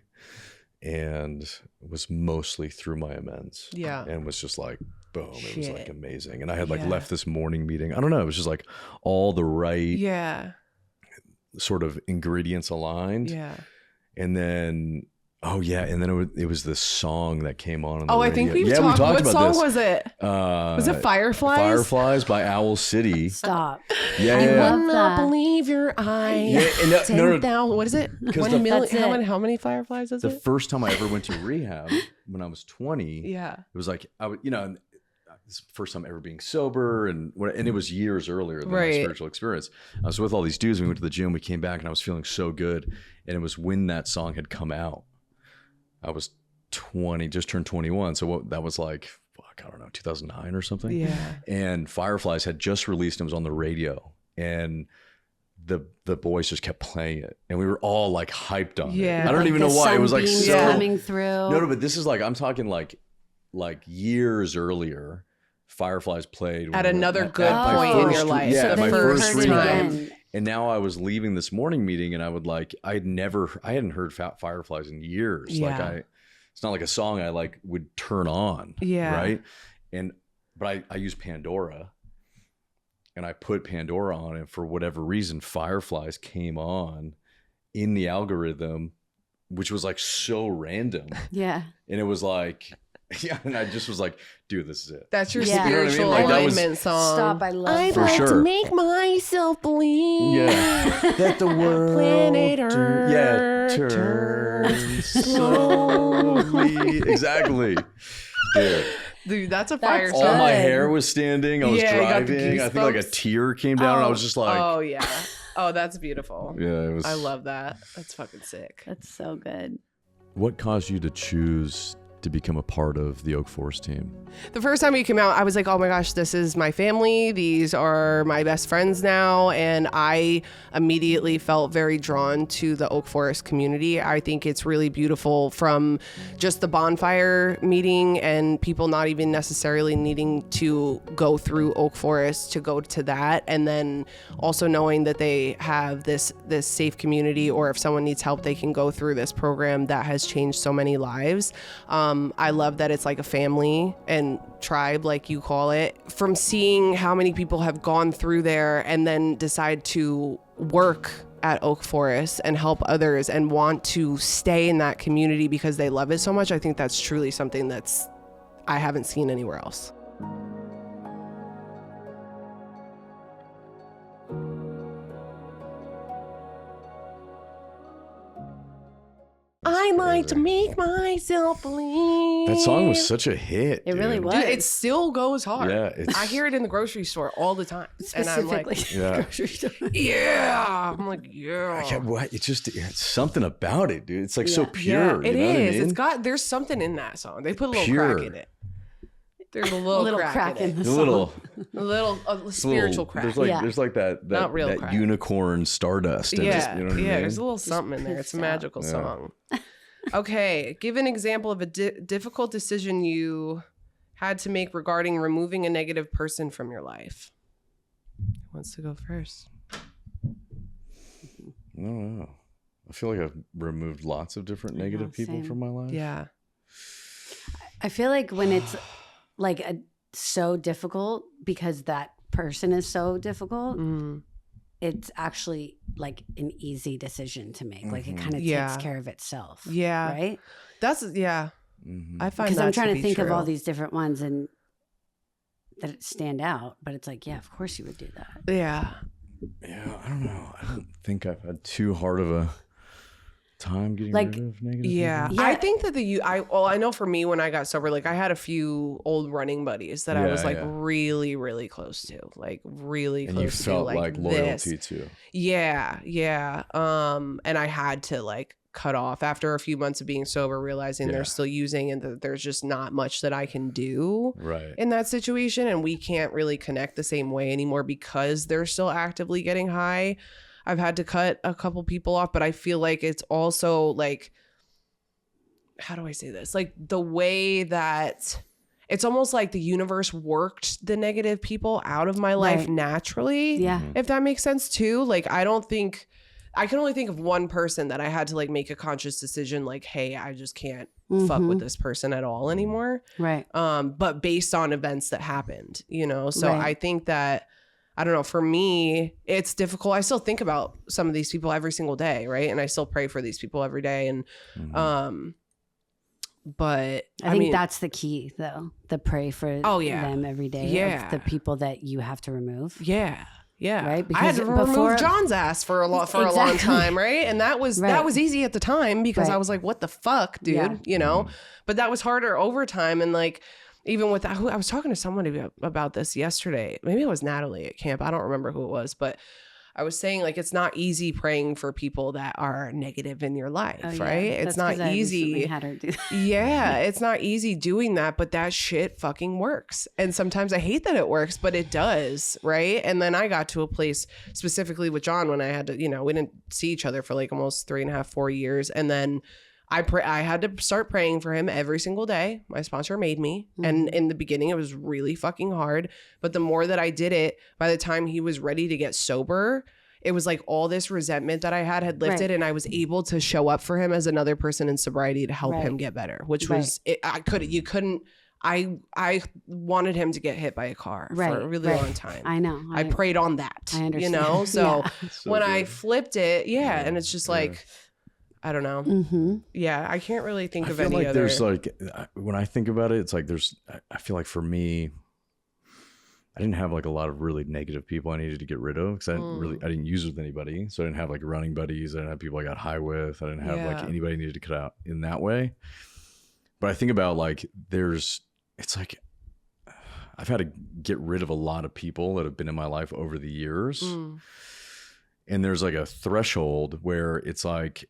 Speaker 1: and was mostly through my amends.
Speaker 2: Yeah.
Speaker 1: And was just like, boom, it was like amazing. And I had like left this morning meeting. I don't know. It was just like all the right sort of ingredients aligned.
Speaker 2: Yeah.
Speaker 1: And then, and then it was this song that came on the radio.
Speaker 2: I think we talked
Speaker 1: about
Speaker 2: what song
Speaker 1: this.
Speaker 2: was it? Was it Fireflies?
Speaker 1: Fireflies by Owl City.
Speaker 3: Stop.
Speaker 1: Yeah.
Speaker 3: I love
Speaker 2: will
Speaker 3: that.
Speaker 2: not believe your eyes.
Speaker 1: Yeah, and no.
Speaker 2: What is it?
Speaker 1: 'Cause
Speaker 2: 1 million. How many fireflies is
Speaker 1: The
Speaker 2: it?
Speaker 1: first time I ever went to rehab when I was 20,
Speaker 2: Yeah.
Speaker 1: it was like, you know, this first time ever being sober and it was years earlier than my spiritual experience. I was with all these dudes. We went to the gym, we came back and I was feeling so good. And it was when that song had come out. I was 20, just turned 21. So that was like, I don't know, 2009 or something.
Speaker 2: Yeah.
Speaker 1: And Fireflies had just released and it was on the radio. And the boys just kept playing it. And we were all like hyped on it. I don't even know why. It was like so
Speaker 3: coming through.
Speaker 1: No, but this is like, I'm talking like years earlier. Fireflies played
Speaker 2: at another good point in your life.
Speaker 1: Yeah, at my first rehab.
Speaker 3: time.
Speaker 1: And now I was leaving this morning meeting and I would like, I hadn't heard Fireflies in years.
Speaker 2: Yeah.
Speaker 1: Like it's not like a song I like would turn on.
Speaker 2: Yeah.
Speaker 1: Right. But I use Pandora and I put Pandora on and for whatever reason, Fireflies came on in the algorithm which was like so random.
Speaker 3: Yeah.
Speaker 1: And it was like, yeah, and I just was like, dude, this is it.
Speaker 2: That's your
Speaker 3: Yeah.
Speaker 2: spiritual
Speaker 1: You know what I mean? Like, that was-
Speaker 2: alignment song.
Speaker 3: Stop. I love
Speaker 2: I'd
Speaker 3: that.
Speaker 2: like
Speaker 1: sure.
Speaker 2: to make myself believe.
Speaker 1: Yeah. That the world
Speaker 2: Planet Earth
Speaker 1: turns slowly. Exactly.
Speaker 2: Dude, that's a fire
Speaker 3: That's
Speaker 1: All
Speaker 2: song.
Speaker 1: my
Speaker 3: Good.
Speaker 1: hair was standing. I was
Speaker 2: Yeah, you got the
Speaker 1: driving. I think like a
Speaker 2: goosebumps.
Speaker 1: tear came down. And I was just like,
Speaker 2: Oh yeah. Oh, that's beautiful.
Speaker 1: yeah, it was.
Speaker 2: I love that. That's fucking sick.
Speaker 3: That's so good.
Speaker 1: What caused you to choose to become a part of the Oak Forest team?
Speaker 2: The first time you came out, I was like, oh my gosh, this is my family. These are my best friends now. And I immediately felt very drawn to the Oak Forest community. I think it's really beautiful, from just the bonfire meeting and people not even necessarily needing to go through Oak Forest to go to that. And then also knowing that they have this safe community, or if someone needs help, they can go through this program that has changed so many lives. I love that it's like a family and tribe, like you call it. From seeing how many people have gone through there and then decide to work at Oak Forest and help others and want to stay in that community because they love it so much, I think that's truly something that's I haven't seen anywhere else. I like to make myself believe.
Speaker 1: That song was such a hit.
Speaker 3: It really
Speaker 1: dude.
Speaker 3: was.
Speaker 2: Dude, it still goes hard.
Speaker 1: Yeah,
Speaker 2: I hear it in the grocery store all the time. And I'm
Speaker 3: Specifically.
Speaker 2: like,
Speaker 1: Yeah.
Speaker 3: grocery store.
Speaker 2: yeah. I'm like, yeah.
Speaker 1: Yeah, what? It's something about it, dude. It's like so
Speaker 3: Yeah.
Speaker 1: pure.
Speaker 2: It
Speaker 1: you know what I
Speaker 2: is.
Speaker 1: mean?
Speaker 2: It's got, there's something in that song. They put a little
Speaker 1: Pure.
Speaker 2: crack in it. There's a little, crack in
Speaker 3: the
Speaker 1: a
Speaker 3: song.
Speaker 1: little
Speaker 2: it. A spiritual crack.
Speaker 1: There's like
Speaker 3: Yeah.
Speaker 1: there's like that
Speaker 2: Not real
Speaker 1: that
Speaker 2: crack.
Speaker 1: unicorn stardust. In
Speaker 2: Yeah.
Speaker 1: it, you know what I mean?
Speaker 2: There's a little something in there. It's a
Speaker 3: poofs out.
Speaker 2: magical
Speaker 1: Yeah.
Speaker 2: song. Okay. Give an example of a difficult decision you had to make regarding removing a negative person from your life. Who wants to go first?
Speaker 1: I don't know. I feel like I've removed lots of different negative people
Speaker 3: same.
Speaker 1: from my life.
Speaker 2: Yeah.
Speaker 3: I feel like when it's like so difficult because that person is so difficult,
Speaker 2: Mm.
Speaker 3: it's actually like an easy decision to make. Like it kind of
Speaker 2: Yeah.
Speaker 3: takes care of itself.
Speaker 2: Yeah.
Speaker 3: Right?
Speaker 2: That's, yeah.
Speaker 1: Mhm.
Speaker 2: I find
Speaker 3: Because
Speaker 2: that
Speaker 3: I'm trying to
Speaker 2: be
Speaker 3: think of
Speaker 2: true.
Speaker 3: all these different ones and that stand out, but it's like, yeah, of course you would do that.
Speaker 2: Yeah.
Speaker 1: Yeah, I don't know. I don't think I've had too hard of a time getting
Speaker 3: Like,
Speaker 1: rid of negative
Speaker 2: Yeah.
Speaker 1: people.
Speaker 2: I think that I know for me when I got sober, like I had a few old running buddies that I
Speaker 1: Yeah,
Speaker 2: was like
Speaker 1: yeah.
Speaker 2: really, really close to, like really
Speaker 1: And
Speaker 2: close
Speaker 1: you felt
Speaker 2: to,
Speaker 1: like
Speaker 2: this.
Speaker 1: loyalty to.
Speaker 2: Yeah. Yeah. And I had to like cut off after a few months of being sober, realizing
Speaker 1: Yeah.
Speaker 2: they're still using and that there's just not much that I can do
Speaker 1: Right.
Speaker 2: in that situation. And we can't really connect the same way anymore because they're still actively getting high. I've had to cut a couple people off, but I feel like it's also like, how do I say this? Like the way that it's almost like the universe worked the negative people out of my life
Speaker 3: Right.
Speaker 2: naturally.
Speaker 3: Yeah.
Speaker 2: If that makes sense too. Like, I can only think of one person that I had to like make a conscious decision, like, hey, I just can't fuck with this person at all anymore.
Speaker 3: Right.
Speaker 2: But based on events that happened, you know? So
Speaker 3: Right.
Speaker 2: I think that, I don't know, for me, it's difficult. I still think about some of these people every single day, right? And I still pray for these people every day. And, but
Speaker 3: I think
Speaker 2: mean,
Speaker 3: that's the key, though. The pray for
Speaker 2: Oh, yeah.
Speaker 3: them every day.
Speaker 2: Yeah.
Speaker 3: Of the people that you have to remove.
Speaker 2: yeah. Yeah.
Speaker 3: Right?
Speaker 2: I had to
Speaker 3: Because
Speaker 2: remove
Speaker 3: before-
Speaker 2: John's ass for a long
Speaker 3: Exactly.
Speaker 2: time, right? And that was
Speaker 3: Right.
Speaker 2: easy at the time because
Speaker 3: Right.
Speaker 2: I was like, what the fuck, dude?
Speaker 3: Yeah.
Speaker 2: You know? But that was harder over time. And like, even with that, I was talking to somebody about this yesterday. Maybe it was Natalie at camp. I don't remember who it was, but I was saying like, it's not easy praying for people that are negative in your life,
Speaker 3: Oh, yeah.
Speaker 2: right?
Speaker 3: That's
Speaker 2: It's not
Speaker 3: 'cause I recently
Speaker 2: easy.
Speaker 3: had her do that.
Speaker 2: Yeah, it's not easy doing that, but that shit fucking works. And sometimes I hate that it works, but it does, right? And then I got to a place specifically with John when I had to, we didn't see each other for like almost 3.5, 4 years. And then I had to start praying for him every single day. My sponsor made me. And in the beginning, it was really fucking hard. But the more that I did it, by the time he was ready to get sober, it was like all this resentment that I had lifted,
Speaker 3: Right.
Speaker 2: and I was able to show up for him as another person in sobriety to help
Speaker 3: Right.
Speaker 2: him get better, which was, I wanted him to get hit by a car for a really long time.
Speaker 3: I know.
Speaker 2: I prayed on that,
Speaker 3: I understand.
Speaker 2: So
Speaker 3: Yeah.
Speaker 2: when I
Speaker 1: good.
Speaker 2: flipped it, and it's just like, I don't know.
Speaker 3: Mm-hmm.
Speaker 2: Yeah, I can't really think of
Speaker 1: I feel
Speaker 2: any
Speaker 1: like
Speaker 2: other.
Speaker 1: there's like, when I think about it, it's like I feel like for me, I didn't have like a lot of really negative people I needed to get rid of because I didn't use with anybody. So I didn't have like running buddies. I didn't have people I got high with. I didn't have like anybody I needed to cut out in that way. But I think about like, it's like, I've had to get rid of a lot of people that have been in my life over the years. And there's like a threshold where it's like,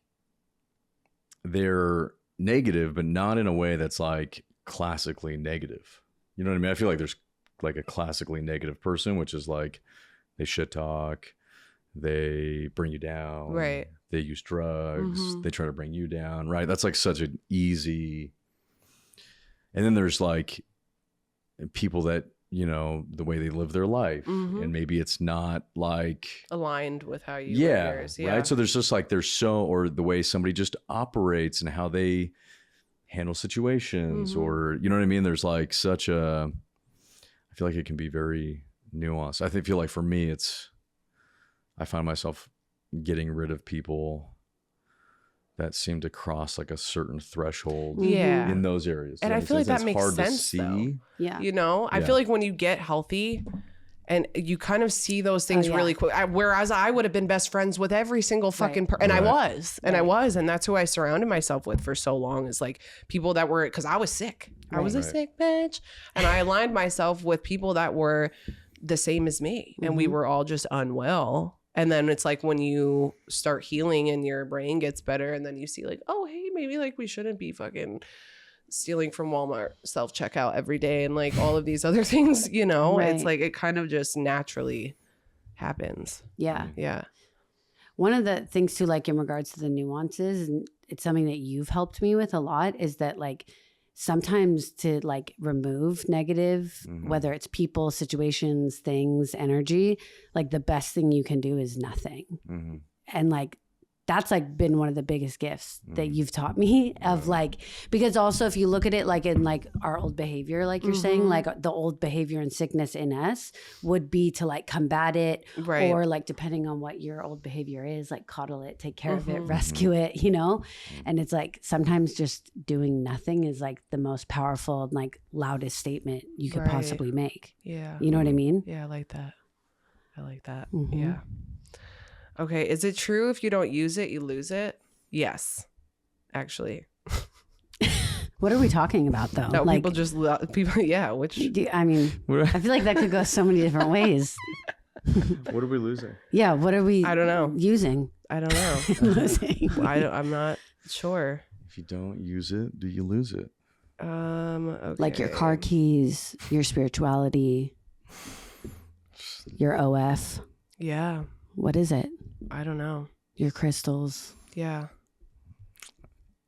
Speaker 1: they're negative, but not in a way that's like classically negative. You know what I mean? I feel like there's like a classically negative person, which is like they shit talk, they bring you down,
Speaker 2: right?
Speaker 1: They use drugs, they try to bring you down, right? That's like such an easy. And then there's like people that, you know, the way they live their life, and maybe it's not like
Speaker 2: aligned with how you live yours.
Speaker 1: Right. So there's just like or the way somebody just operates and how they handle situations, or you know what I mean? There's like such a. I feel like it can be very nuanced. I feel like for me, I find myself getting rid of people that seem to cross like a certain threshold in those areas.
Speaker 2: And I feel like that makes
Speaker 1: hard
Speaker 2: sense,
Speaker 1: to see.
Speaker 2: though.
Speaker 3: Yeah.
Speaker 2: You know, I feel like when you get healthy and you kind of see those things really quick, whereas I would have been best friends with every single fucking person. And I was, and that's who I surrounded myself with for so long, is like people that were, because I was sick. I was a sick bitch. And I aligned myself with people that were the same as me. And we were all just unwell. And then it's like when you start healing and your brain gets better, and then you see like, oh, hey, maybe like we shouldn't be fucking stealing from Walmart self-checkout every day and like all of these other things, you know. It's like it kind of just naturally happens. Yeah.
Speaker 3: One of the things too, like in regards to the nuances, and it's something that you've helped me with a lot, is that like sometimes to like remove negative, whether it's people, situations, things, energy, like the best thing you can do is nothing. And like that's like been one of the biggest gifts that you've taught me of like, because also if you look at it like in like our old behavior, like you're saying, like the old behavior and sickness in us would be to like combat it, or like depending on what your old behavior is, like coddle it, take care of it, rescue it, you know? And it's like sometimes just doing nothing is like the most powerful and like loudest statement you could possibly make.
Speaker 2: Yeah.
Speaker 3: You know what I mean?
Speaker 2: Yeah, I like that. Yeah. Okay, is it true if you don't use it, you lose it? Yes, actually.
Speaker 3: What are we talking about though?
Speaker 2: No,
Speaker 3: like,
Speaker 2: people, yeah, which...
Speaker 3: I mean, I feel like that could go so many different ways.
Speaker 1: What are we losing?
Speaker 3: Yeah, what are we
Speaker 2: I don't know.
Speaker 3: using?
Speaker 2: I don't know.
Speaker 3: Losing.
Speaker 2: I'm not sure.
Speaker 1: If you don't use it, do you lose it?
Speaker 2: Okay.
Speaker 3: Like your car keys, your spirituality, your OF.
Speaker 2: Yeah.
Speaker 3: What is it?
Speaker 2: I don't know.
Speaker 3: Your crystals.
Speaker 2: Yeah.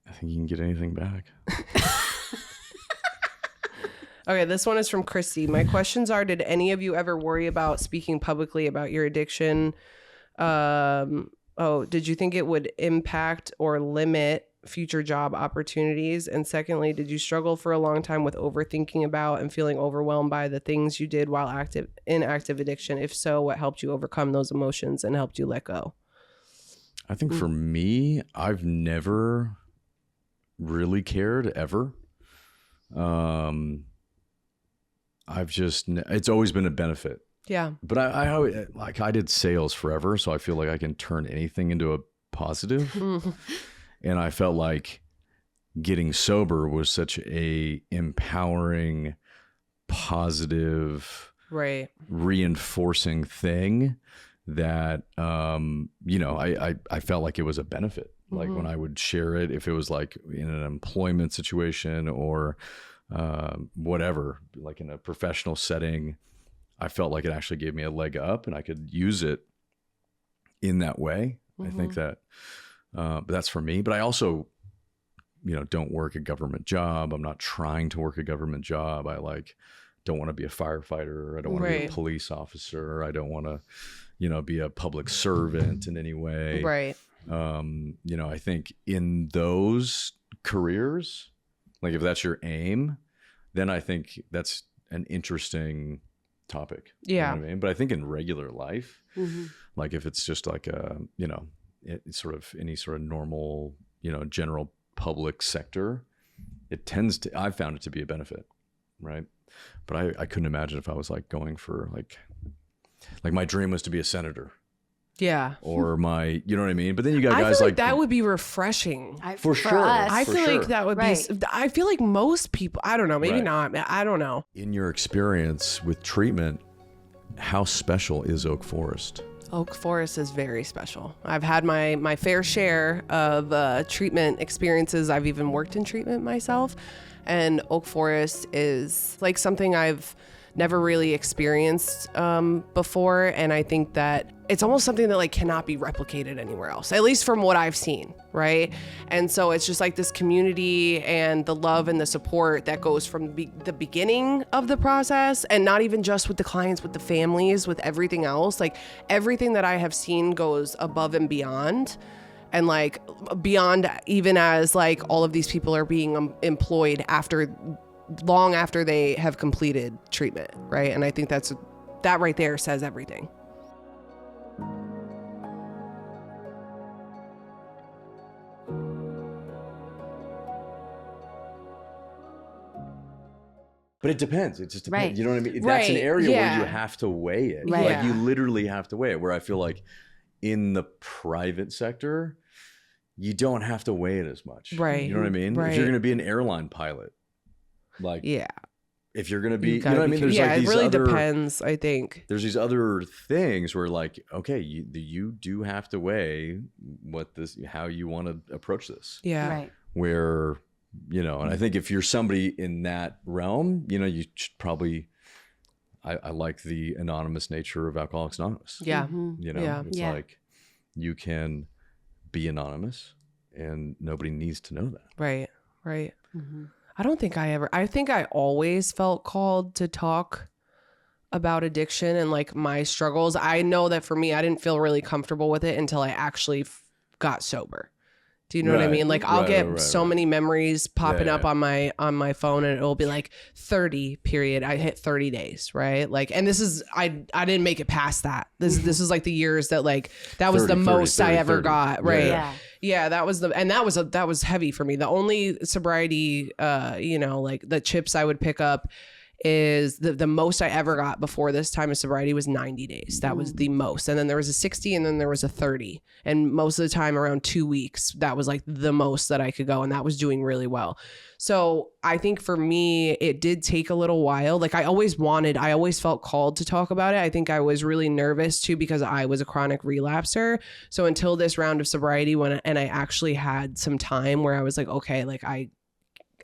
Speaker 1: I think you can get anything back.
Speaker 2: Okay, this one is from Christy. My questions are, did any of you ever worry about speaking publicly about your addiction? Did you think it would impact or limit future job opportunities? And secondly, did you struggle for a long time with overthinking about and feeling overwhelmed by the things you did while in active addiction? If so, what helped you overcome those emotions and helped you let go?
Speaker 1: I think for me, I've never really cared ever. It's always been a benefit.
Speaker 2: Yeah.
Speaker 1: But I did sales forever, so I feel like I can turn anything into a positive. And I felt like getting sober was such a empowering, positive, reinforcing thing that, I felt like it was a benefit. Like when I would share it, if it was like in an employment situation or whatever, like in a professional setting, I felt like it actually gave me a leg up and I could use it in that way. I think that, but that's for me. But I also, don't work a government job. I'm not trying to work a government job. I don't want to be a firefighter. I don't want to be a police officer. I don't want to, be a public servant in any way.
Speaker 2: Right.
Speaker 1: I think in those careers, like if that's your aim, then I think that's an interesting topic.
Speaker 2: Yeah.
Speaker 1: You know what I mean? But I think in regular life, like if it's just like it's sort of any sort of normal general public sector, I've found it to be a benefit, right? But I couldn't imagine if I was like going for like my dream was to be a senator.
Speaker 2: Yeah.
Speaker 1: Or you know what I mean? But then you got guys
Speaker 2: feel
Speaker 1: like
Speaker 2: that would be refreshing.
Speaker 1: For sure.
Speaker 2: I feel like that would be, I feel like most people, I don't know, maybe not. I don't know.
Speaker 1: In your experience with treatment, how special is Oak Forest?
Speaker 2: Oak Forest is very special. I've had my fair share of treatment experiences. I've even worked in treatment myself. And Oak Forest is like something I've never really experienced before. And I think that it's almost something that like cannot be replicated anywhere else, at least from what I've seen, right? And so it's just like this community and the love and the support that goes from the beginning of the process, and not even just with the clients, with the families, with everything else. Like everything that I have seen goes above and beyond. And like beyond even as like all of these people are being employed long after they have completed treatment, right? And I think that right there says everything.
Speaker 1: But it depends. It just depends.
Speaker 3: Right.
Speaker 1: You know what I mean?
Speaker 2: Right.
Speaker 1: That's an area
Speaker 2: Yeah.
Speaker 1: where you have to weigh it.
Speaker 3: Right.
Speaker 1: Like you literally have to weigh it. Where I feel like in the private sector, you don't have to weigh it as much.
Speaker 2: Right.
Speaker 1: You know what I mean?
Speaker 2: Right.
Speaker 1: If you're going to be an airline pilot, like if you're going to be, you know what I mean? There's
Speaker 2: yeah,
Speaker 1: like
Speaker 2: it
Speaker 1: these
Speaker 2: really
Speaker 1: other,
Speaker 2: depends, I think.
Speaker 1: There's these other things where like, okay, you do have to weigh how you want to approach this.
Speaker 2: Yeah.
Speaker 3: Right.
Speaker 1: Where, and I think if you're somebody in that realm, you should probably, I like the anonymous nature of Alcoholics Anonymous.
Speaker 2: Yeah.
Speaker 3: Mm-hmm.
Speaker 1: It's like you can be anonymous and nobody needs to know that.
Speaker 2: Right. Right.
Speaker 3: Mm-hmm.
Speaker 2: I think I always felt called to talk about addiction and like my struggles. I know that for me, I didn't feel really comfortable with it until I actually got sober. Do you know what I mean? Like I'll get so many memories popping up on my phone, and it'll be like 30 period. I hit 30 days, right? Like, and this is, I didn't make it past that. This is like the years that like, that was 30, the most 30, I ever 30. Got. Right. Yeah. That was that was heavy for me. The only sobriety, like the chips I would pick up is the most I ever got before this time of sobriety was 90 days. That was the most. And then there was a 60 and then there was a 30. And most of the time around 2 weeks, that was like the most that I could go. And that was doing really well. So I think for me, it did take a little while. Like I always felt called to talk about it. I think I was really nervous too, because I was a chronic relapser. So until this round of sobriety, and I actually had some time where I was like, okay, like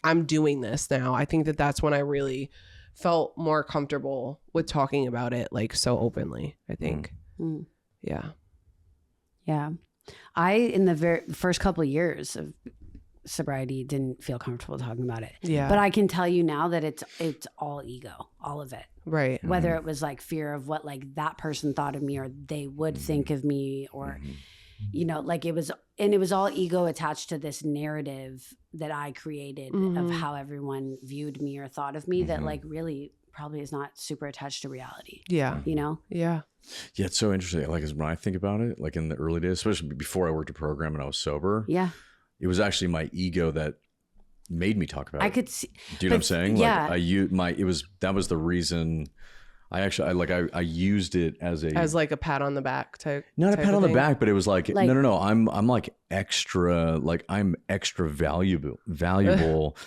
Speaker 2: I'm doing this now. I think that's when I really felt more comfortable with talking about it like so openly, I think.
Speaker 3: Mm.
Speaker 2: Yeah.
Speaker 3: I, in the very first couple of years of sobriety, didn't feel comfortable talking about it.
Speaker 2: Yeah.
Speaker 3: But I can tell you now that it's all ego, all of it.
Speaker 2: Right.
Speaker 3: Whether it was like fear of what like that person thought of me or they would think of me, or like it was all ego attached to this narrative that I created of how everyone viewed me or thought of me that like really probably is not super attached to reality.
Speaker 2: Yeah.
Speaker 3: Yeah.
Speaker 1: Yeah, it's so interesting. Like when I think about it, like in the early days, especially before I worked a program and I was sober.
Speaker 3: Yeah.
Speaker 1: It was actually my ego that made me talk about it.
Speaker 3: I could see.
Speaker 1: Do you know what I'm saying?
Speaker 3: Yeah.
Speaker 1: Like that was the reason. I used it as
Speaker 2: like a pat on the back type.
Speaker 1: Not a pat on the back, but it was like no. I'm like extra. Like I'm extra valuable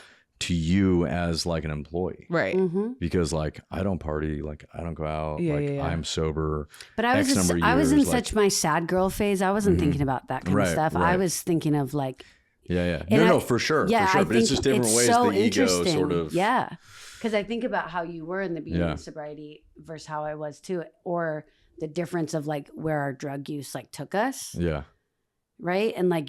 Speaker 1: to you as like an employee,
Speaker 2: right?
Speaker 1: Because like I don't party, like I don't go out, I'm sober.
Speaker 3: But I was in such my sad girl phase. I wasn't thinking about that kind of stuff.
Speaker 1: Right.
Speaker 3: I was thinking of like.
Speaker 1: Yeah. No, for sure.
Speaker 3: Yeah,
Speaker 1: for sure. But it's just different ways
Speaker 3: so
Speaker 1: the ego sort of.
Speaker 3: Yeah. Because I think about how you were in the beginning of sobriety versus how I was too, or the difference of like where our drug use like took us.
Speaker 1: Yeah.
Speaker 3: Right. And like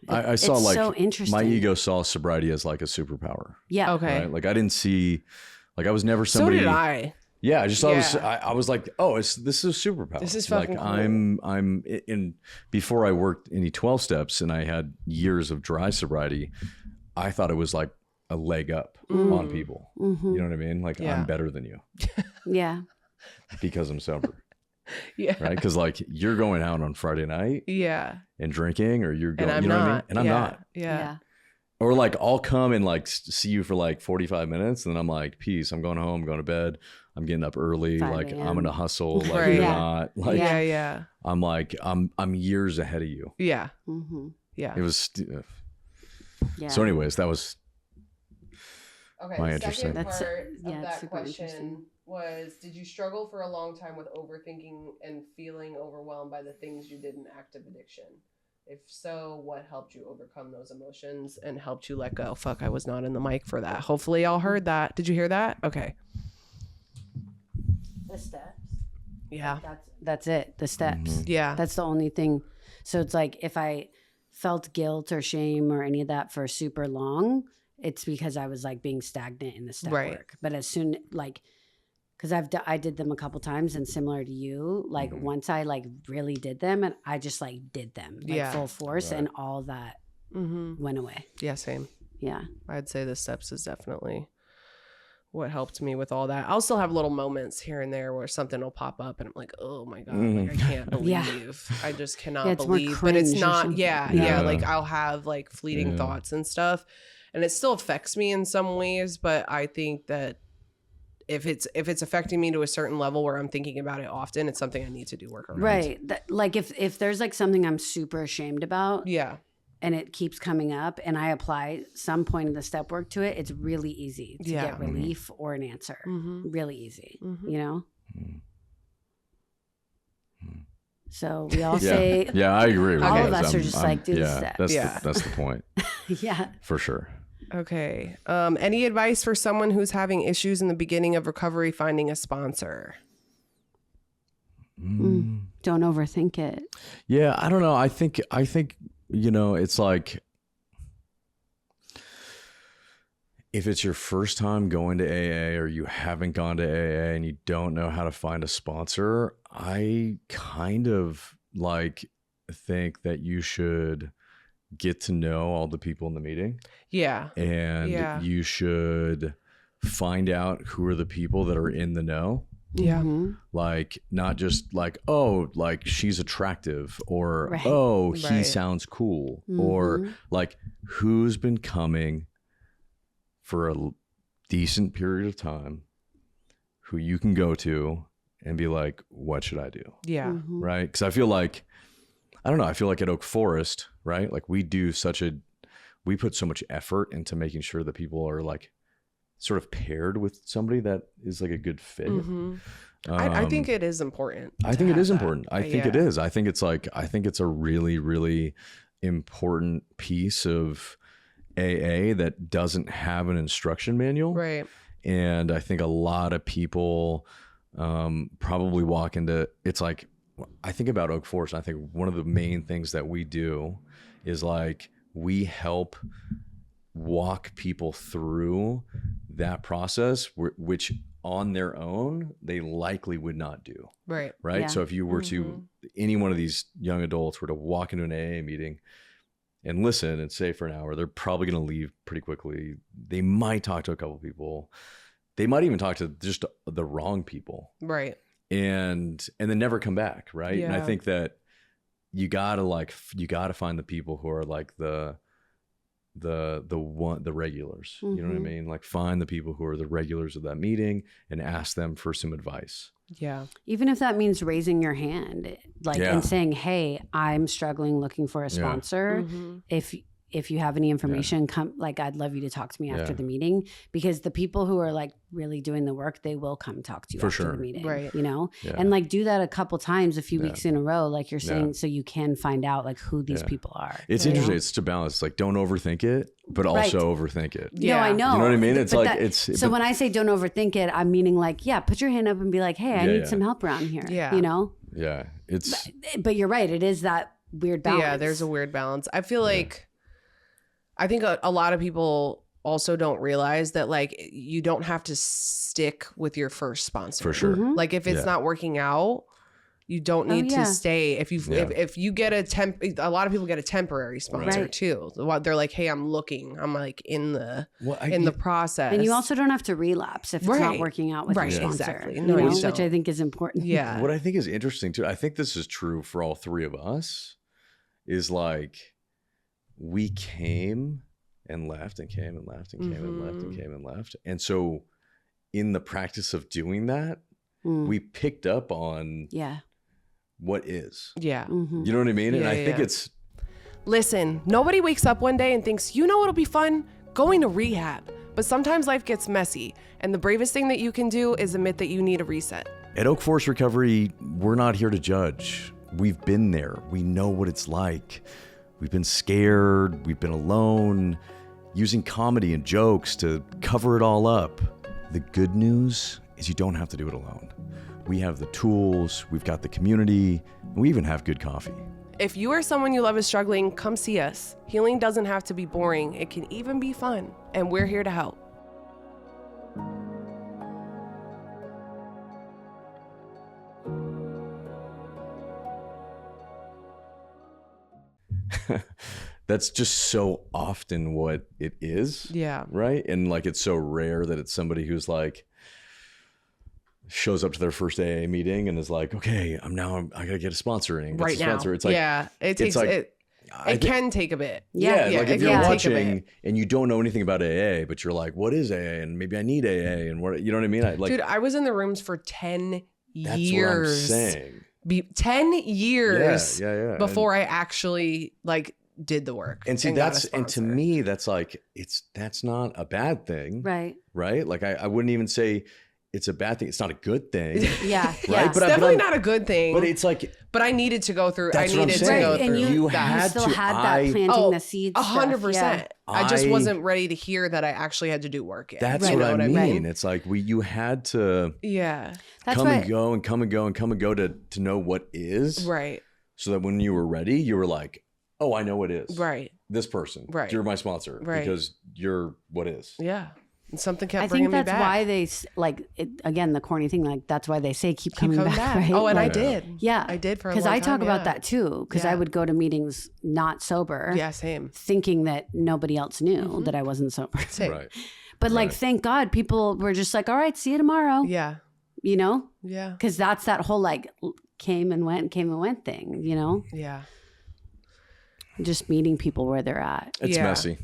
Speaker 1: I saw like
Speaker 3: so interesting.
Speaker 1: My ego saw sobriety as like a superpower.
Speaker 3: Yeah.
Speaker 2: Okay.
Speaker 1: Right? Like I didn't see, like I was never somebody.
Speaker 2: So did I.
Speaker 1: Yeah, I just thought I was like, oh, this is a superpower.
Speaker 2: This is fucking
Speaker 1: like
Speaker 2: cool.
Speaker 1: I'm in before I worked any 12 steps and I had years of dry sobriety, I thought it was like a leg up on people. You know what I mean? Like I'm better than you.
Speaker 3: Yeah.
Speaker 1: Because I'm sober.
Speaker 2: Yeah.
Speaker 1: Right. Because like you're going out on Friday night.
Speaker 2: Yeah.
Speaker 1: And drinking, or you're going,
Speaker 2: and I'm
Speaker 1: you know
Speaker 2: not.
Speaker 1: what I mean? And I'm not.
Speaker 2: Yeah.
Speaker 1: Or like I'll come and like see you for like 45 minutes and then I'm like, peace, I'm going home, going to bed. I'm getting up early. Like I'm going to hustle. Like
Speaker 2: Right.
Speaker 1: you're not. Like
Speaker 2: Yeah.
Speaker 1: I'm like, I'm years ahead of you.
Speaker 2: Yeah.
Speaker 1: Yeah. It was.
Speaker 3: Yeah.
Speaker 1: So anyways, that was my
Speaker 2: the
Speaker 1: interesting.
Speaker 2: second part of that question was, did you struggle for a long time with overthinking and feeling overwhelmed by the things you did in active addiction? If so, what helped you overcome those emotions and helped you let go? Fuck, I was not in the mic for that. Hopefully y'all heard that. Did you hear that? Okay.
Speaker 3: The steps.
Speaker 2: Yeah.
Speaker 3: That's it. The steps.
Speaker 2: Yeah.
Speaker 3: That's the only thing. So it's like if I felt guilt or shame or any of that for super long, it's because I was like being stagnant in the step work. But as soon like, because I did them a couple times, and similar to you, like once I like really did them, and I just like did them like full force, and all that went away.
Speaker 2: Yeah, same.
Speaker 3: Yeah,
Speaker 2: I'd say the steps is definitely what helped me with all that. I'll still have little moments here and there where something will pop up, and I'm like, oh my god, like I can't believe, I just cannot believe. But it's not. Yeah. Like I'll have like fleeting thoughts and stuff, and it still affects me in some ways. But I think that if it's affecting me to a certain level where I'm thinking about it often, it's something I need to do work around.
Speaker 3: Right. Like if there's like something I'm super ashamed about, and it keeps coming up, and I apply some point of the step work to it, it's really easy to get relief or an answer. Really easy, you know. So we all say,
Speaker 1: I agree with
Speaker 3: all of us are just like, do the steps.
Speaker 1: That's the point.
Speaker 3: Yeah,
Speaker 1: for sure.
Speaker 2: Okay. Any advice for someone who's having issues in the beginning of recovery finding a sponsor?
Speaker 3: Don't overthink it.
Speaker 1: Yeah, I don't know. I think you know, it's like if it's your first time going to AA or you haven't gone to AA and you don't know how to find a sponsor, I kind of like think that you should get to know all the people in the meeting.
Speaker 2: Yeah.
Speaker 1: And you should find out who are the people that are in the know.
Speaker 2: Yeah.
Speaker 1: Like not just like, oh, like she's attractive, or oh, he sounds cool, or like who's been coming for a decent period of time, who you can go to and be like, what should I do?
Speaker 2: Yeah.
Speaker 1: Right. Because I feel like, I don't know, I feel like at Oak Forest, right? Like we put so much effort into making sure that people are like sort of paired with somebody that is like a good fit.
Speaker 2: I think it is important.
Speaker 1: I think it is important. I think it is. I think it's a really, really important piece of AA that doesn't have an instruction manual.
Speaker 2: Right.
Speaker 1: And I think a lot of people probably walk into, it's like, I think about Oak Forest, and I think one of the main things that we do is like, we help walk people through that process, which on their own, they likely would not do.
Speaker 2: Right.
Speaker 1: Right.
Speaker 3: Yeah.
Speaker 1: So if you were to, any one of these young adults were to walk into an AA meeting and listen and say for an hour, they're probably going to leave pretty quickly. They might talk to a couple people. They might even talk to just the wrong people.
Speaker 2: Right.
Speaker 1: And then never come back. Right.
Speaker 2: Yeah.
Speaker 1: And I think that you gotta find the people who are like the regulars, you know what I mean? Like find the people who are the regulars of that meeting and ask them for some advice.
Speaker 2: Yeah.
Speaker 3: Even if that means raising your hand, like, and saying, hey, I'm struggling looking for a sponsor. If you have any information, come, like, I'd love you to talk to me after the meeting, because the people who are like really doing the work, they will come talk to you after the meeting,
Speaker 2: right?
Speaker 3: You know, and like do that a couple times, a few weeks in a row, like you're saying, so you can find out like who these people are.
Speaker 1: It's interesting. It's to balance. Like, don't overthink it, but also overthink it.
Speaker 3: Yeah, no, I know.
Speaker 1: You know what I mean? It's
Speaker 3: but
Speaker 1: like
Speaker 3: So when I say don't overthink it, I'm meaning like, put your hand up and be like, hey, I need some help around here.
Speaker 2: Yeah,
Speaker 3: you know.
Speaker 1: Yeah, it's.
Speaker 3: But you're right. It is that weird balance.
Speaker 2: Yeah, there's a weird balance. I feel like. I think a lot of people also don't realize that like you don't have to stick with your first sponsor.
Speaker 1: For sure.
Speaker 2: Like if it's not working out, You don't need to stay. If you get a lot of people get a temporary sponsor too. They're like, hey, I'm looking. I'm like in the process.
Speaker 3: And you also don't have to relapse if it's not working out with your sponsor.
Speaker 2: Exactly.
Speaker 3: No, which I think is important.
Speaker 2: Yeah.
Speaker 1: What I think is interesting too, I think this is true for all three of us, is like we came and left and came and left and came and left and came and left. And so in the practice of doing that, we picked up on what is.
Speaker 2: Yeah.
Speaker 1: You know what I mean? And I think it's...
Speaker 2: Listen, nobody wakes up one day and thinks, you know what'll be fun? Going to rehab. But sometimes life gets messy. And the bravest thing that you can do is admit that you need a reset.
Speaker 1: At Oak Forest Recovery, we're not here to judge. We've been there. We know what it's like. We've been scared. We've been alone. Using comedy and jokes to cover it all up. The good news is you don't have to do it alone. We have the tools, we've got the community, and we even have good coffee.
Speaker 2: If you or someone you love is struggling, come see us. Healing doesn't have to be boring. It can even be fun, and we're here to help.
Speaker 1: That's just so often what it is.
Speaker 2: Yeah.
Speaker 1: Right? And like, it's so rare that it's somebody who's like, shows up to their first AA meeting and is like, okay, I gotta get a sponsoring.
Speaker 2: Right now.
Speaker 1: It's like,
Speaker 2: it takes it can take a bit.
Speaker 1: Like if you're watching and you don't know anything about AA, but you're like, what is AA? And maybe I need AA and what, you know what I mean?
Speaker 2: Dude, I was in the rooms for 10
Speaker 1: that's
Speaker 2: years.
Speaker 1: What I'm saying.
Speaker 2: 10 years before I actually like did the work.
Speaker 1: And see, to me, that's like, that's not a bad thing.
Speaker 3: Right.
Speaker 1: Like I wouldn't even say it's a bad thing. It's not a good thing.
Speaker 3: Right.
Speaker 2: It's definitely not a good thing.
Speaker 1: But it's like,
Speaker 2: but I needed to go through.
Speaker 1: That's what I'm saying.
Speaker 3: And you still had that planting the seeds.
Speaker 2: 100%. I just wasn't ready to hear that I actually had to do work yet.
Speaker 1: That's what I mean. It's like you had to come and go to know what is.
Speaker 2: Right.
Speaker 1: So that when you were ready, you were like, oh, I know what is.
Speaker 2: Right.
Speaker 1: This person.
Speaker 2: Right.
Speaker 1: You're my sponsor.
Speaker 2: Right.
Speaker 1: Because you're what is.
Speaker 2: Yeah. And something kept bringing me back.
Speaker 3: I think that's why they, again, the corny thing, like that's why they say keep coming back. Right?
Speaker 2: Oh, and
Speaker 3: like,
Speaker 2: I did.
Speaker 3: Yeah.
Speaker 2: I did for a long time.
Speaker 3: Because I talk about that too. Because I would go to meetings not sober.
Speaker 2: Yeah, same.
Speaker 3: Thinking that nobody else knew that I wasn't sober.
Speaker 2: Same.
Speaker 1: Right.
Speaker 3: But like, thank God people were just like, all right, see you tomorrow.
Speaker 2: Yeah.
Speaker 3: You know?
Speaker 2: Yeah.
Speaker 3: Because that's that whole like came and went thing, you know?
Speaker 2: Yeah.
Speaker 3: Just meeting people where they're at.
Speaker 1: It's messy.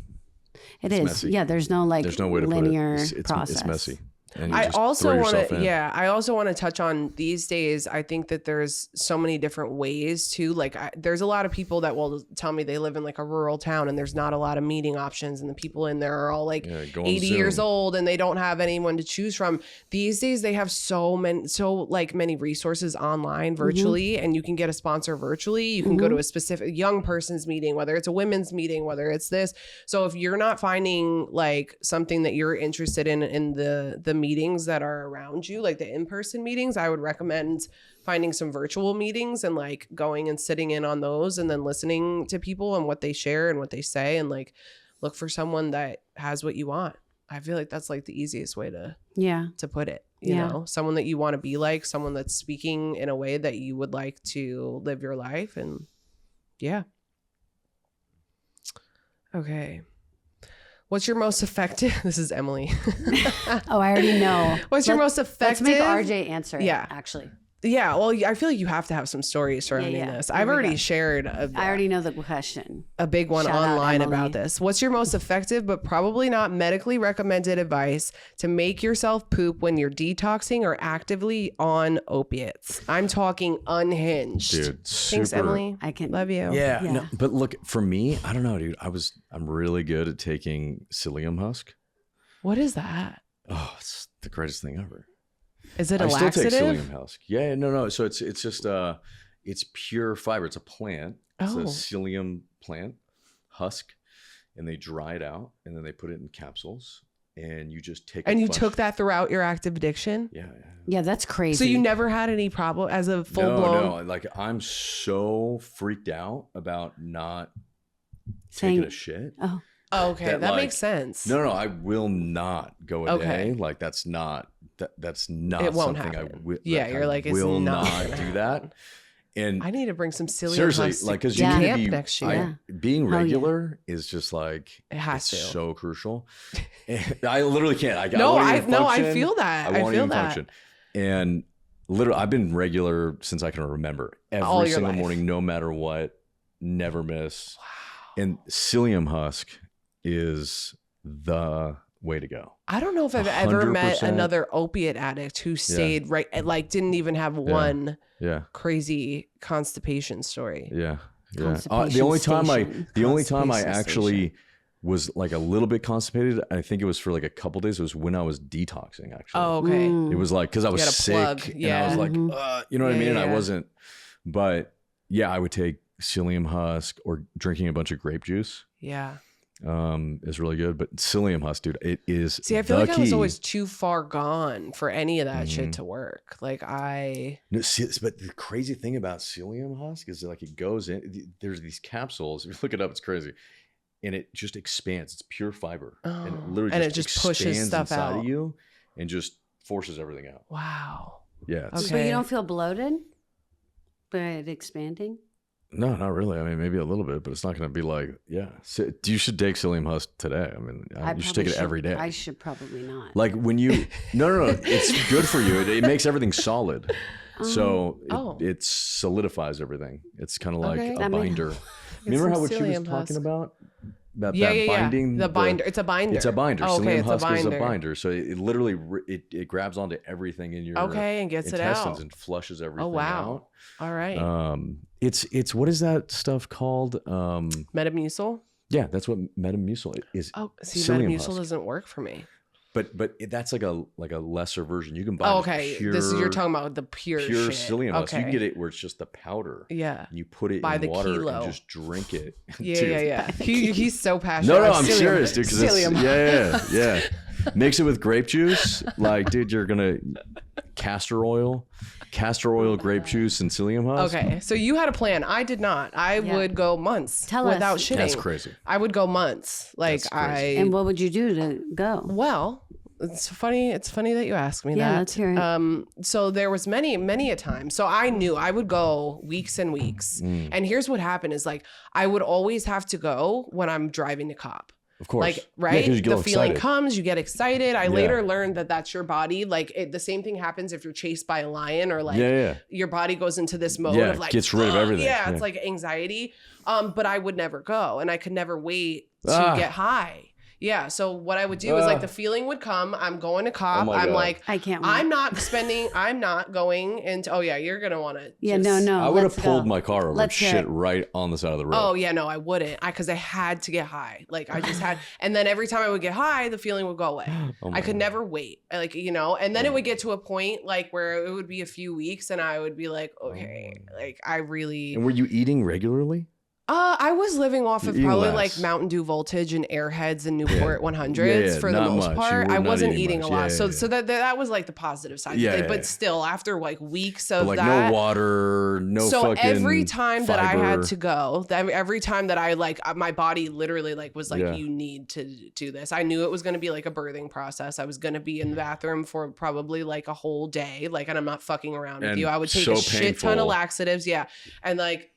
Speaker 3: It is.
Speaker 1: Messy.
Speaker 3: Yeah, there's no like
Speaker 1: there's no way to
Speaker 3: linear
Speaker 1: put it.
Speaker 3: process.
Speaker 1: It's messy.
Speaker 2: I also want to touch on these days. I think that there's so many different ways to like, there's a lot of people that will tell me they live in like a rural town and there's not a lot of meeting options and the people in there are all like 80 years old and they don't have anyone to choose from. These days they have so many resources online virtually and you can get a sponsor virtually. You can go to a specific young person's meeting, whether it's a women's meeting, whether it's this. So if you're not finding like something that you're interested in the meetings that are around you, like the in-person meetings, I would recommend finding some virtual meetings and like going and sitting in on those and then listening to people and what they share and what they say and like look for someone that has what you want. I feel like that's like the easiest way to put it, you know, someone that you want to be like, someone that's speaking in a way that you would like to live your life. And okay. What's your most effective? This is Emily.
Speaker 3: Oh, I already know.
Speaker 2: What's your most effective?
Speaker 3: Let's make RJ answer it,
Speaker 2: Yeah.
Speaker 3: actually.
Speaker 2: Yeah, well, I feel like you have to have some stories surrounding this. I've already shared
Speaker 3: I already know the question.
Speaker 2: a big one
Speaker 3: Shout out,
Speaker 2: online
Speaker 3: Emily.
Speaker 2: about this. What's your most effective but probably not medically recommended advice to make yourself poop when you're detoxing or actively on opiates? I'm talking unhinged.
Speaker 1: Dude,
Speaker 2: Thanks, Emily.
Speaker 3: I can
Speaker 2: Love you.
Speaker 1: Yeah. No, but look, for me, I don't know, dude. I'm really good at taking psyllium husk.
Speaker 2: What is that?
Speaker 1: Oh, it's the greatest thing ever.
Speaker 2: Is it a
Speaker 1: I still take
Speaker 2: laxative?
Speaker 1: psyllium husk. Yeah, no. So it's just it's pure fiber. It's a plant. It's a psyllium plant husk, and they dry it out, and then they put it in capsules, and you just take.
Speaker 2: And you took that throughout your active addiction?
Speaker 3: Yeah, that's crazy.
Speaker 2: So you never had any problem as a full blown?
Speaker 1: No. Like I'm so freaked out about not taking a shit.
Speaker 3: Oh,
Speaker 2: okay, that makes sense.
Speaker 1: No, I will not go a day. Like that's not that's not
Speaker 2: It won't
Speaker 1: something
Speaker 2: happen.
Speaker 1: you're
Speaker 2: like, it's
Speaker 1: will
Speaker 2: not
Speaker 1: not
Speaker 2: gonna
Speaker 1: do
Speaker 2: happen.
Speaker 1: that. And
Speaker 2: I need to bring some psyllium
Speaker 1: seriously,
Speaker 2: husks
Speaker 1: like, because
Speaker 2: to
Speaker 1: you need to
Speaker 2: camp
Speaker 1: be
Speaker 2: next year.
Speaker 1: being
Speaker 3: yeah.
Speaker 1: regular is just like
Speaker 2: It has
Speaker 1: it's
Speaker 2: to.
Speaker 1: so crucial. And I literally can't. I
Speaker 2: feel that.
Speaker 1: I
Speaker 2: I
Speaker 1: won't
Speaker 2: feel
Speaker 1: even
Speaker 2: that.
Speaker 1: function. And literally, I've been regular since I can remember.
Speaker 2: All
Speaker 1: Every
Speaker 2: your
Speaker 1: single
Speaker 2: life.
Speaker 1: morning, no matter what, never miss. Wow. And psyllium husk is the way to go.
Speaker 2: I don't know if I've ever met
Speaker 1: 100%.
Speaker 2: another opiate addict who stayed like didn't even have one crazy constipation story.
Speaker 1: Yeah. Yeah.
Speaker 3: Constipation
Speaker 1: The only time I
Speaker 2: Constipation
Speaker 1: actually
Speaker 2: station.
Speaker 1: was like a little bit constipated, I think it was for like a couple days. It was when I was detoxing, actually.
Speaker 2: Oh, okay.
Speaker 1: It was like, because I was
Speaker 2: You had a
Speaker 1: sick
Speaker 2: plug.
Speaker 1: and
Speaker 2: Yeah.
Speaker 1: I was like, you know what I mean? And I
Speaker 2: yeah.
Speaker 1: wasn't, but yeah, I would take psyllium husk or drinking a bunch of grape juice.
Speaker 2: Yeah.
Speaker 1: Is really good. But psyllium husk, dude, it is.
Speaker 2: See, I feel
Speaker 1: the
Speaker 2: like I was
Speaker 1: key.
Speaker 2: always too far gone for any of that
Speaker 1: Mm-hmm.
Speaker 2: shit to work. Like
Speaker 1: No, but the crazy thing about psyllium husk is like it goes in. There's these capsules. If you look it up, it's crazy, and it just expands. It's pure fiber, and it literally
Speaker 2: and it just pushes
Speaker 1: expands
Speaker 2: stuff
Speaker 1: inside
Speaker 2: out
Speaker 1: of you and just forces everything out.
Speaker 2: Wow.
Speaker 1: Yeah.
Speaker 2: Okay.
Speaker 3: But you don't feel bloated by it expanding?
Speaker 1: No, not really. I mean, maybe a little bit, but it's not going to be like, So, you should take psyllium husk today. I mean, you should take it every day.
Speaker 3: I should probably not.
Speaker 1: Like when you, no, it's good for you. It makes everything solid. So it solidifies everything. It's kind of like a binder. Remember how what she was talking about? That binding?
Speaker 2: The binder. It's a binder.
Speaker 1: It's a binder.
Speaker 2: Oh, okay,
Speaker 1: Psyllium
Speaker 2: it's a
Speaker 1: husk is a
Speaker 2: binder.
Speaker 1: binder. So it literally, it grabs onto everything in your
Speaker 2: and gets it
Speaker 1: intestines
Speaker 2: out.
Speaker 1: and flushes everything
Speaker 2: Oh, wow.
Speaker 1: out.
Speaker 2: All right.
Speaker 1: It's what is that stuff called?
Speaker 2: Metamucil?
Speaker 1: Yeah, that's what Metamucil is.
Speaker 2: Oh, see,
Speaker 1: psyllium
Speaker 2: Metamucil
Speaker 1: husk.
Speaker 2: doesn't work for me.
Speaker 1: But that's like a lesser version. You can buy
Speaker 2: You're talking about the pure shit.
Speaker 1: psyllium husk.
Speaker 2: Okay.
Speaker 1: You can get it where it's just the powder.
Speaker 2: Yeah.
Speaker 1: And you put it
Speaker 2: By
Speaker 1: in
Speaker 2: the
Speaker 1: water
Speaker 2: kilo.
Speaker 1: and just drink it.
Speaker 2: Yeah. He's so passionate.
Speaker 1: No,
Speaker 2: about
Speaker 1: I'm
Speaker 2: psyllium.
Speaker 1: serious, dude. 'Cause
Speaker 2: Psyllium.
Speaker 1: yeah. Mix it with grape juice. Like, dude, you're gonna castor oil, grape juice, and psyllium husk.
Speaker 2: Okay, so you had a plan. I did not. I would go months without shitting.
Speaker 1: That's crazy.
Speaker 2: I would go months. Like
Speaker 1: That's crazy.
Speaker 3: And what would you do to go?
Speaker 2: Well, it's funny. It's funny that you asked me that.
Speaker 3: Yeah, let's hear it.
Speaker 2: So there was many a time. So I knew I would go weeks and weeks. And here's what happened is like I would always have to go when I'm driving to cop.
Speaker 1: Of course.
Speaker 2: Like, right?
Speaker 1: 'cause you get
Speaker 2: the feeling
Speaker 1: excited.
Speaker 2: comes, you get excited. I later learned that that's your body. Like the same thing happens if you're chased by a lion or like your body goes into this mode of like,
Speaker 1: gets rid of everything.
Speaker 2: Yeah, it's like anxiety. But I would never go and I could never wait to get high. Yeah. So what I would do is like the feeling would come. I'm going to cop.
Speaker 1: my
Speaker 2: I'm
Speaker 1: God.
Speaker 2: like,
Speaker 3: I can't wait.
Speaker 2: I'm not going into, you're going to want to.
Speaker 3: Yeah, no.
Speaker 1: I would have
Speaker 3: let's
Speaker 1: pulled
Speaker 3: go.
Speaker 1: my car over and
Speaker 3: Let's hear
Speaker 1: shit
Speaker 3: it.
Speaker 1: right on the side of the road.
Speaker 2: Oh yeah, no, I wouldn't. Because I had to get high. Like I just had, and then every time I would get high, the feeling would go away. I could never wait. Like and then it would get to a point like where it would be a few weeks, and I would be like, okay, like I really.
Speaker 1: And were you eating regularly?
Speaker 2: I was living off of
Speaker 1: Eating
Speaker 2: probably
Speaker 1: less.
Speaker 2: like Mountain Dew Voltage and Airheads and Newport 100s for the
Speaker 1: not
Speaker 2: most
Speaker 1: much.
Speaker 2: part.
Speaker 1: You were
Speaker 2: I
Speaker 1: not
Speaker 2: wasn't
Speaker 1: eating
Speaker 2: eating
Speaker 1: much.
Speaker 2: a lot,
Speaker 1: Yeah,
Speaker 2: so that was like the positive side.
Speaker 1: Yeah,
Speaker 2: of it.
Speaker 1: yeah,
Speaker 2: But
Speaker 1: yeah.
Speaker 2: still, after like weeks
Speaker 1: But
Speaker 2: of
Speaker 1: like
Speaker 2: that,
Speaker 1: no water, no
Speaker 2: so
Speaker 1: fucking
Speaker 2: every time that I had
Speaker 1: fiber.
Speaker 2: to go, every time that I like my body literally like was like,
Speaker 1: Yeah.
Speaker 2: you need to do this. I knew it was going to be like a birthing process. I was going to be in the bathroom for probably like a whole day. Like, and I'm not fucking around with
Speaker 1: And
Speaker 2: you. I would take
Speaker 1: so
Speaker 2: a shit ton of
Speaker 1: painful.
Speaker 2: laxatives. Yeah. And like,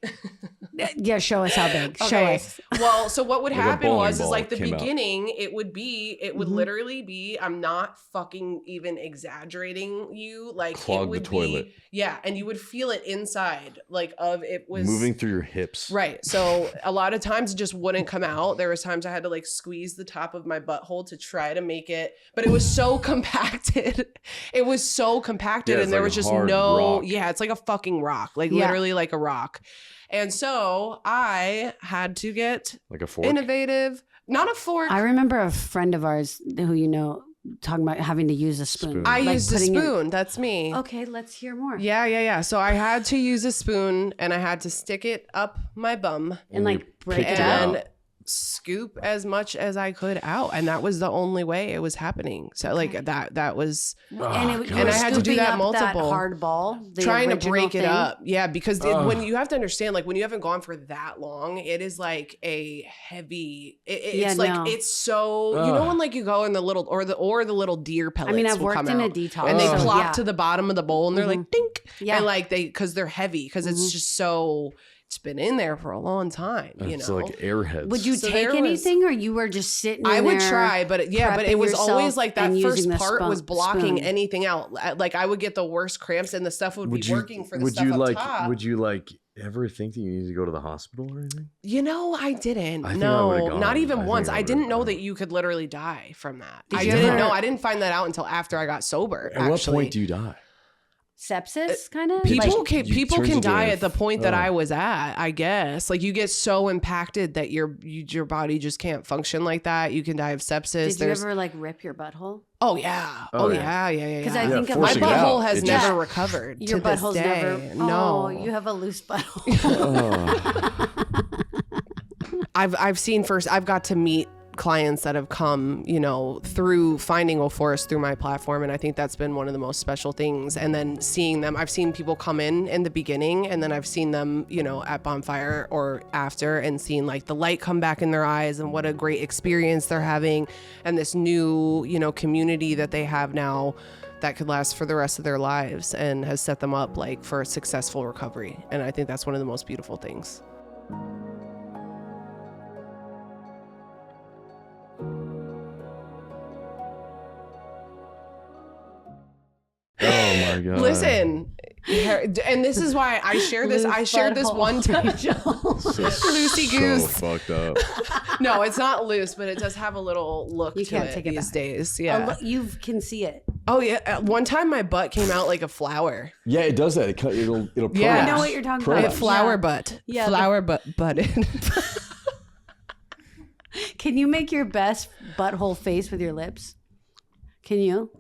Speaker 3: Yeah, show us how big. Show
Speaker 2: okay.
Speaker 3: us.
Speaker 2: Well, so what would
Speaker 1: Like a
Speaker 2: happen
Speaker 1: bowling
Speaker 2: is
Speaker 1: ball
Speaker 2: like the
Speaker 1: came out.
Speaker 2: beginning, it would
Speaker 3: Mm-hmm.
Speaker 2: literally be, I'm not fucking even exaggerating you. Like
Speaker 1: Clog
Speaker 2: it
Speaker 1: the
Speaker 2: would
Speaker 1: toilet.
Speaker 2: be, yeah. And you would feel it inside, like it was
Speaker 1: moving through your hips.
Speaker 2: Right. So a lot of times it just wouldn't come out. There was times I had to like squeeze the top of my butthole to try to make it, but it was so compacted. It was so compacted
Speaker 1: Yeah,
Speaker 2: and there
Speaker 1: like
Speaker 2: was
Speaker 1: a
Speaker 2: just
Speaker 1: hard
Speaker 2: no,
Speaker 1: rock.
Speaker 2: yeah, it's like a fucking rock, like
Speaker 3: Yeah.
Speaker 2: literally like a rock. And so I had to get
Speaker 1: Like a fork.
Speaker 2: innovative, not a fork.
Speaker 3: I remember a friend of ours who talking about having to use a spoon.
Speaker 1: Spoon.
Speaker 2: I
Speaker 3: Like
Speaker 2: used a
Speaker 3: putting it-
Speaker 2: spoon. That's me.
Speaker 3: Okay, let's hear more.
Speaker 2: Yeah. So I had to use a spoon and I had to stick it up my bum.
Speaker 3: And like break
Speaker 1: picked
Speaker 3: it
Speaker 1: it
Speaker 3: out.
Speaker 2: And
Speaker 1: out.
Speaker 2: scoop as much as I could out, and that was the only way it was happening. So like that was,
Speaker 3: and I
Speaker 2: had to do that multiple
Speaker 3: that hard ball,
Speaker 2: trying to break it up. Yeah, because when you have to understand, like when you haven't gone for that long, it is like a heavy. It's so you know when like you go in the little or the little deer pellets.
Speaker 3: I mean, I've worked in a detox,
Speaker 2: and they plop to the bottom of the bowl, and they're like dink,
Speaker 3: yeah,
Speaker 2: and like because they're heavy because it's just so. It's been in there for a long time,
Speaker 1: It's like airheads.
Speaker 3: Would you take anything, or you were just sitting
Speaker 2: I would
Speaker 3: there
Speaker 2: try, but it was always like that first part was blocking anything out. Like I would get the worst cramps and the stuff would be working for the stuff up top.
Speaker 1: Would you like ever think that you need to go to the hospital or anything?
Speaker 2: You know, I didn't. Not even once. I didn't know that you could literally die from that. I didn't know. I didn't find that out until after I got sober.
Speaker 1: At what point do you die?
Speaker 3: Sepsis, kind of.
Speaker 2: People can die at the point that I was at. I guess like you get so impacted that your body just can't function like that. You can die of sepsis.
Speaker 3: Did you ever like rip your butthole?
Speaker 2: Oh yeah. Yeah.
Speaker 3: Because I think
Speaker 2: my butthole has never recovered.
Speaker 3: Your butthole's never.
Speaker 2: No.
Speaker 3: Oh, you have a loose butthole.
Speaker 2: I've got to meet clients that have come, through finding O4S through my platform. And I think that's been one of the most special things. And then seeing them, I've seen people come in the beginning, and then I've seen them, at Bonfire or after, and seen like the light come back in their eyes and what a great experience they're having. And this new, community that they have now that could last for the rest of their lives and has set them up like for a successful recovery. And I think that's one of the most beautiful things.
Speaker 1: Oh my God.
Speaker 2: Listen, and this is why I share this. I shared this one time. Loosey goose.
Speaker 1: So fucked up.
Speaker 2: No, it's not loose, but it does have a little look to it these days. Yeah,
Speaker 3: you can see it.
Speaker 2: Oh yeah. One time my butt came out like a flower.
Speaker 1: Yeah, it does that. It'll prolapse.
Speaker 2: Yeah,
Speaker 3: I know what you're talking about.
Speaker 2: Flower butt. Yeah, flower butted.
Speaker 3: Can you make your best butthole face with your lips? Can you?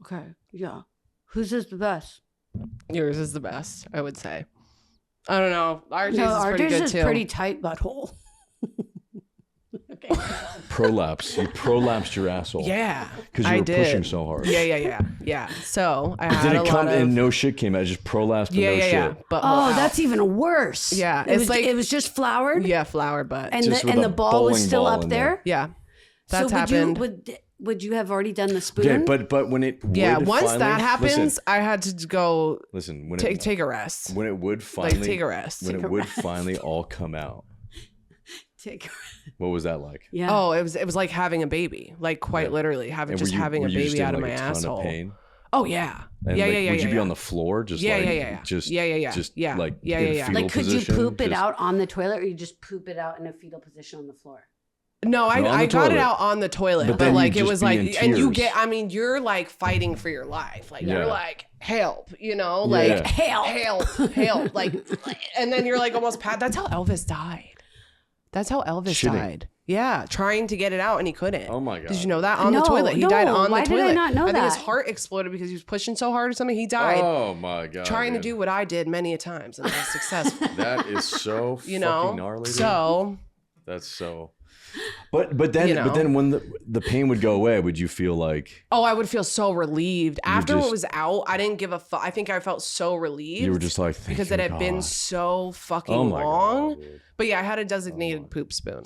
Speaker 3: Okay. Yeah. Whose is the best?
Speaker 2: Yours is the best, I would say. I don't know. Ours is pretty good too.
Speaker 3: Pretty tight butthole. Okay.
Speaker 1: Prolapse. You prolapsed your asshole.
Speaker 2: Yeah.
Speaker 1: Because you were pushing so hard.
Speaker 2: Yeah. So I had
Speaker 1: did it come and no shit came out? It just prolapsed and no shit.
Speaker 2: But
Speaker 3: that's even worse.
Speaker 2: Yeah.
Speaker 3: It was just floured.
Speaker 2: Yeah, flower butt.
Speaker 3: And the ball was still up there.
Speaker 2: Yeah. That's happened.
Speaker 3: Would you have already done the spoon?
Speaker 1: Okay, but when it
Speaker 2: once that happens, I had to go.
Speaker 1: Listen, when
Speaker 2: take a rest.
Speaker 1: When it would finally
Speaker 2: take a rest.
Speaker 1: When it would finally all come out.
Speaker 3: Take a rest.
Speaker 1: What was that like?
Speaker 2: Yeah. Oh, it was like having a baby, like quite literally having a baby out of my asshole. Ton of pain? Oh yeah.
Speaker 1: And would you be on the floor just
Speaker 2: like
Speaker 3: Like could you poop it out on the toilet, or you just poop it out in a fetal position on the floor?
Speaker 2: No, I got it out on the toilet, but like it was like, and you're like fighting for your life. Like you're like, help, like help. Like, and then you're like almost that's how Elvis died. That's how Elvis died. Yeah. Trying to get it out and he couldn't.
Speaker 1: Oh my God.
Speaker 2: Did you know that? On the toilet. He died on the toilet.
Speaker 3: Why did I not know that?
Speaker 2: I think his heart exploded because he was pushing so hard or something. He died.
Speaker 1: Oh my God.
Speaker 2: Trying to do what I did many a times and was successful.
Speaker 1: That is so fucking gnarly.
Speaker 2: So.
Speaker 1: That's so. But then when the pain would go away, would you feel like?
Speaker 2: Oh, I would feel so relieved after it was out. I didn't give a fuck. I think I felt so relieved.
Speaker 1: You were just like,
Speaker 2: because it had been so fucking long. God, but yeah, I had a designated poop spoon.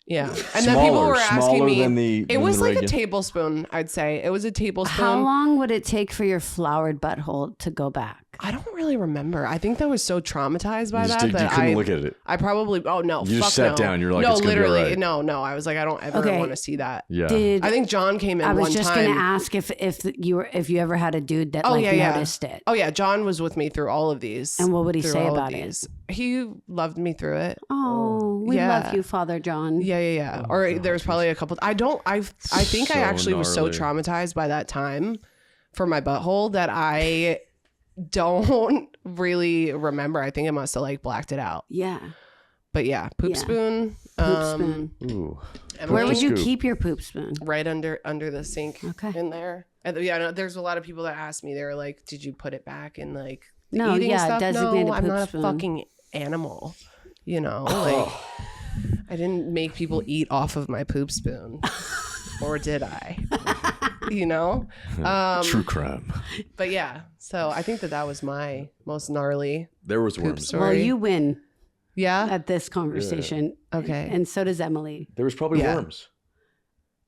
Speaker 2: Yeah, and then people were asking me. It was like a tablespoon. I'd say it was a tablespoon.
Speaker 3: How long would it take for your floured butthole to go back?
Speaker 2: I don't really remember. I think I was so traumatized by that
Speaker 1: you couldn't look at it.
Speaker 2: I probably. Oh no!
Speaker 1: You just sat down. You're like,
Speaker 2: no,
Speaker 1: it's
Speaker 2: literally,
Speaker 1: be right.
Speaker 2: no. I was like, I don't ever want to see that.
Speaker 1: Yeah.
Speaker 2: I think John came in.
Speaker 3: I was
Speaker 2: one
Speaker 3: just
Speaker 2: time.
Speaker 3: gonna ask if you ever had a dude that noticed it.
Speaker 2: Oh yeah, John was with me through all of these.
Speaker 3: And what would he say about it?
Speaker 2: He loved me through it.
Speaker 3: Oh, we love you, Father John.
Speaker 2: Yeah. Or there's probably a couple. I think I actually was so traumatized by that time for my butthole that I don't really remember. I think I must have like blacked it out.
Speaker 3: Yeah.
Speaker 2: But yeah, poop spoon.
Speaker 1: Ooh.
Speaker 3: Where would you keep your poop spoon?
Speaker 2: Right under the sink. Okay. In there. And there's a lot of people that ask me. They're like, "Did you put it back in like eating stuff?"
Speaker 3: Designated
Speaker 2: no, I'm
Speaker 3: poop
Speaker 2: not
Speaker 3: spoon.
Speaker 2: a fucking animal. You know, like I didn't make people eat off of my poop spoon. Or did I? You know?
Speaker 1: True crime.
Speaker 2: But yeah, so I think that was my most gnarly.
Speaker 1: There was
Speaker 2: poop
Speaker 1: worms.
Speaker 2: story.
Speaker 3: Well, you win.
Speaker 2: Yeah.
Speaker 3: At this conversation.
Speaker 2: Yeah. Okay.
Speaker 3: And so does Emily.
Speaker 1: There was probably worms.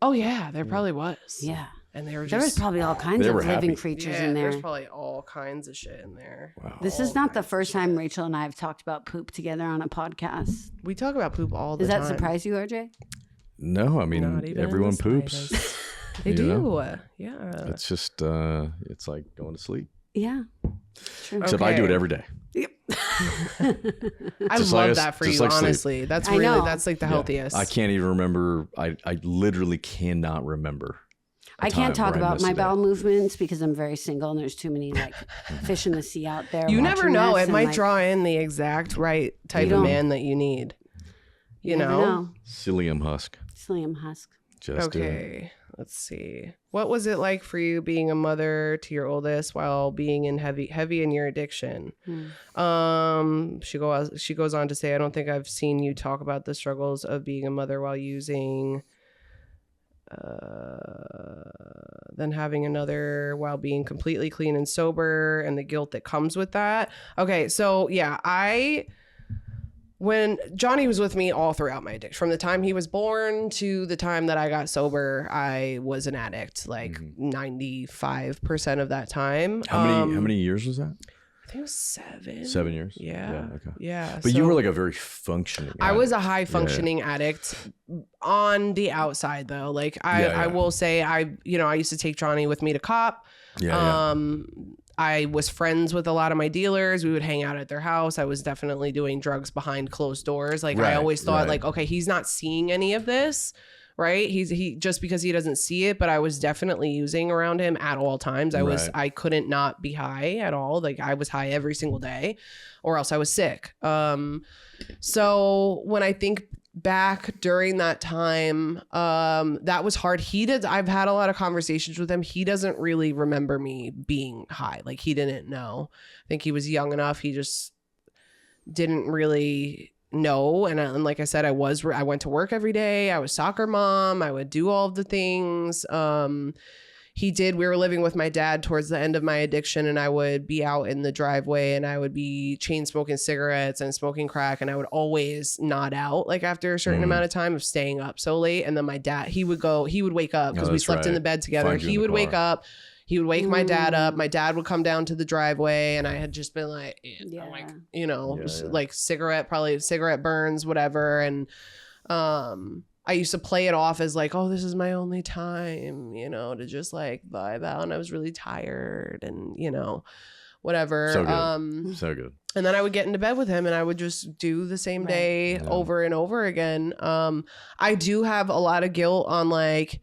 Speaker 2: Oh yeah, there probably was.
Speaker 3: Yeah.
Speaker 2: And there
Speaker 3: was probably all kinds of living creatures in there.
Speaker 2: There's probably all kinds of shit in there.
Speaker 1: Wow.
Speaker 3: This is not the first time Rachel and I have talked about poop together on a podcast.
Speaker 2: We talk about poop all the
Speaker 3: time.
Speaker 2: time.
Speaker 3: Does that surprise you, RJ?
Speaker 1: No, I mean, everyone poops.
Speaker 2: They do.
Speaker 1: Know?
Speaker 2: Yeah.
Speaker 1: It's just, it's like going to sleep.
Speaker 3: Yeah. True.
Speaker 1: Except I do it every day.
Speaker 3: Yep.
Speaker 2: I love that for you, honestly. Sleep. That's really, that's like the healthiest.
Speaker 1: I can't even remember. I literally cannot remember.
Speaker 3: I can't talk about my bowel movements because I'm very single and there's too many like fish in the sea out there.
Speaker 2: You never know. It might draw in the exact right type of man that you need. You know?
Speaker 1: Psyllium husk.
Speaker 3: Psyllium husk.
Speaker 1: Just
Speaker 2: okay. Let's see. What was it like for you being a mother to your oldest while being in heavy in your addiction? She goes on to say, I don't think I've seen you talk about the struggles of being a mother while using, then having another while being completely clean and sober and the guilt that comes with that. Okay, so yeah, when Johnny was with me all throughout my addiction, from the time he was born to the time that I got sober, I was an addict, like 95% of that time.
Speaker 1: How many years was that?
Speaker 2: I think it was 7.
Speaker 1: 7 years?
Speaker 2: Yeah.
Speaker 1: Okay.
Speaker 2: Yeah.
Speaker 1: But you were like a very functioning addict.
Speaker 2: I was a high functioning addict on the outside though. Like I will say I used to take Johnny with me to cop. I was friends with a lot of my dealers. We would hang out at their house. I was definitely doing drugs behind closed doors. Like I always thought like, okay, he's not seeing any of this, right? He just because he doesn't see it, but I was definitely using around him at all times. I couldn't not be high at all. Like I was high every single day or else I was sick. So when I think back during that time, that was hard. I've had a lot of conversations with him. He doesn't really remember me being high. Like he didn't know. I think he was young enough. He just didn't really know. And like I said, I went to work every day. I was soccer mom. I would do all of the things. We were living with my dad towards the end of my addiction, and I would be out in the driveway and I would be chain smoking cigarettes and smoking crack, and I would always nod out like after a certain amount of time of staying up so late. And then my dad, he would wake up because we slept in the bed together. He would wake up. He would wake my dad up. My dad would come down to the driveway, and I had just been like, like cigarette burns, whatever. And, I used to play it off as like, oh, this is my only time, to just like vibe out. And I was really tired and, whatever.
Speaker 1: So good. So good.
Speaker 2: And then I would get into bed with him and I would just do the same day over and over again. I do have a lot of guilt on like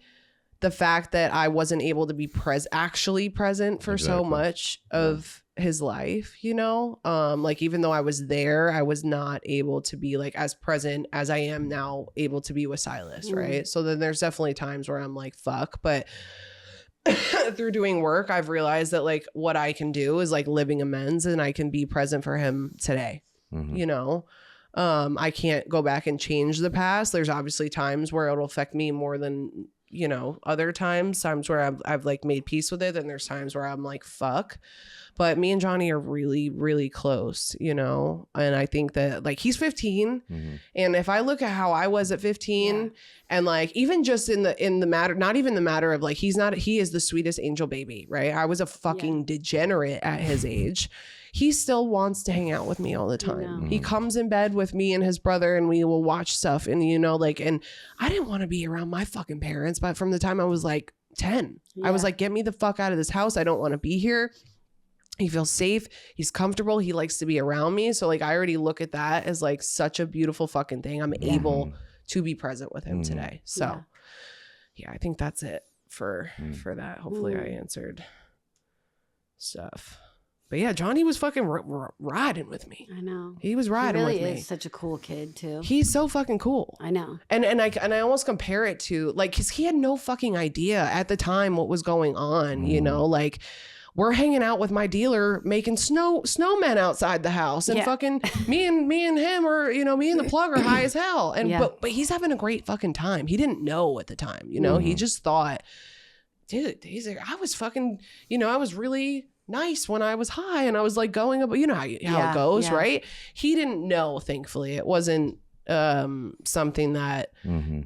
Speaker 2: the fact that I wasn't able to be actually present for so much of his life, like even though I was there, I was not able to be like as present as I am now able to be with Silas. Right. So then there's definitely times where I'm like, fuck, but through doing work, I've realized that like what I can do is like living amends and I can be present for him today. I can't go back and change the past. There's obviously times where it'll affect me more than, other times where I've like made peace with it. And there's times where I'm like, fuck. But me and Johnny are really, really close, and I think that like he's 15. And if I look at how I was at 15 and like even just in the matter, not even the matter of like, he is the sweetest angel baby, right? I was a fucking degenerate at his age. He still wants to hang out with me all the time. He comes in bed with me and his brother and we will watch stuff. And, and I didn't want to be around my fucking parents. But from the time I was like 10, I was like, get me the fuck out of this house. I don't want to be here. He feels safe. He's comfortable. He likes to be around me. So like, I already look at that as like such a beautiful fucking thing. I'm able to be present with him today. So yeah, I think that's it for that. Hopefully I answered stuff. But yeah, Johnny was fucking riding with me.
Speaker 3: I know.
Speaker 2: He was riding with me. He really
Speaker 3: is such a cool kid too.
Speaker 2: He's so fucking cool.
Speaker 3: I know.
Speaker 2: And I almost compare it to like, cause he had no fucking idea at the time what was going on, like we're hanging out with my dealer making snowmen outside the house, and fucking me and him are, you know, me and the plug are high as hell, and but he's having a great fucking time. He didn't know at the time, you know, he just thought, dude, he's like, I was fucking, you know, I was really nice when I was high, and I was like going up, you know how it goes, right? He didn't know, thankfully. It wasn't something that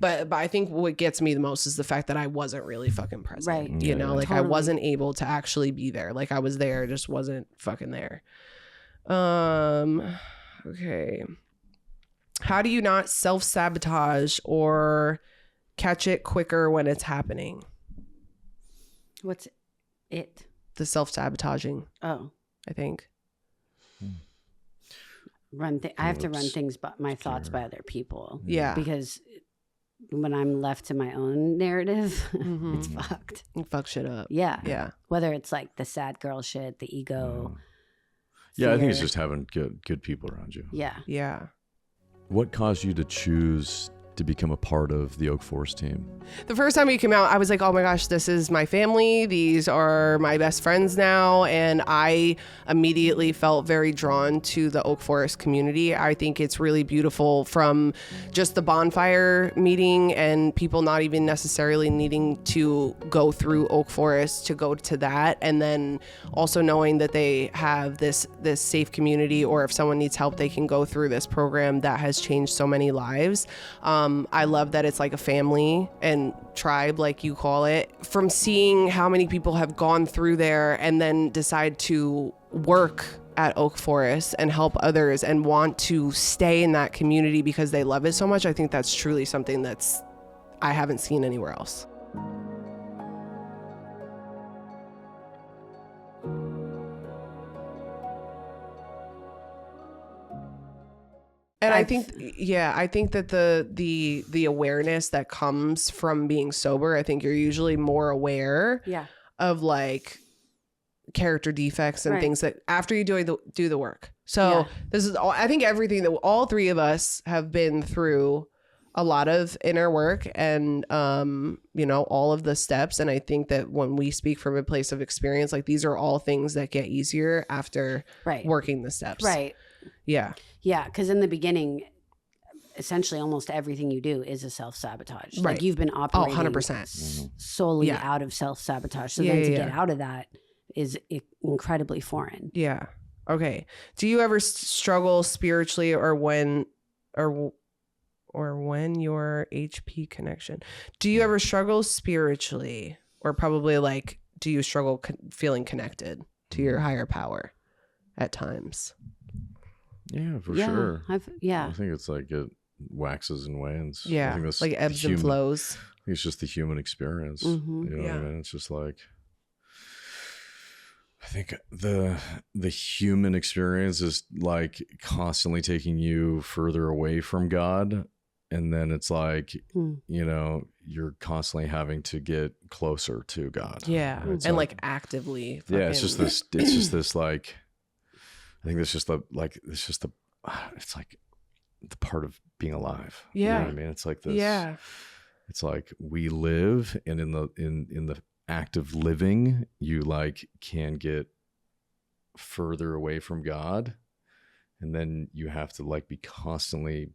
Speaker 2: but I think what gets me the most is the fact that I wasn't really fucking present, right? You know, like totally. I wasn't able to actually be there. Like I was there, just wasn't fucking there. Okay, how do you not self-sabotage or catch it quicker when it's happening?
Speaker 3: What's it?
Speaker 2: The self-sabotaging. I think
Speaker 3: I have to run things, but my thoughts by other people.
Speaker 2: Yeah.
Speaker 3: Because when I'm left to my own narrative, it's fucked.
Speaker 2: You fuck shit up.
Speaker 3: Yeah.
Speaker 2: Yeah.
Speaker 3: Whether it's like the sad girl shit, the ego.
Speaker 1: Yeah, I think it's just having good people around you.
Speaker 3: Yeah.
Speaker 2: Yeah.
Speaker 1: What caused you to choose to become a part of the Oak Forest team?
Speaker 2: The first time you came out, I was like, oh my gosh, this is my family. These are my best friends now. And I immediately felt very drawn to the Oak Forest community. I think it's really beautiful, from just the bonfire meeting and people not even necessarily needing to go through Oak Forest to go to that. And then also knowing that they have this safe community, or if someone needs help, they can go through this program that has changed so many lives. I love that it's like a family and tribe, like you call it. From seeing how many people have gone through there and then decide to work at Oak Forest and help others and want to stay in that community because they love it so much, I think that's truly something I haven't seen anywhere else. And I think that the awareness that comes from being sober, I think you're usually more aware of like character defects and things that after you do the work. So this is all, I think everything that all three of us have been through, a lot of inner work and, you know, all of the steps. And I think that when we speak from a place of experience, like these are all things that get easier after working the steps. Right. Yeah.
Speaker 3: Yeah. Because in the beginning, essentially almost everything you do is a self-sabotage.
Speaker 2: Right.
Speaker 3: Like you've been operating
Speaker 2: 100%
Speaker 3: solely out of self-sabotage. So then to get out of that is incredibly foreign.
Speaker 2: Yeah. Okay. Do you ever struggle spiritually or when your HP connection? Do you ever struggle spiritually, or probably like, do you struggle feeling connected to your higher power at times?
Speaker 1: Yeah, for sure. I
Speaker 3: think
Speaker 1: it's like it waxes and wanes.
Speaker 2: Yeah,
Speaker 1: I think that's
Speaker 2: like ebbs and flows.
Speaker 1: I think it's just the human experience. You know what I mean? It's just like, I think the human experience is like constantly taking you further away from God. And then it's like, you know, you're constantly having to get closer to God.
Speaker 2: Yeah. And like actively. Fucking...
Speaker 1: Yeah. It's just this like, I think it's like the part of being alive.
Speaker 2: Yeah.
Speaker 1: You know what I mean? It's like this.
Speaker 2: Yeah.
Speaker 1: It's like we live, and in the act of living, you like can get further away from God, and then you have to like be constantly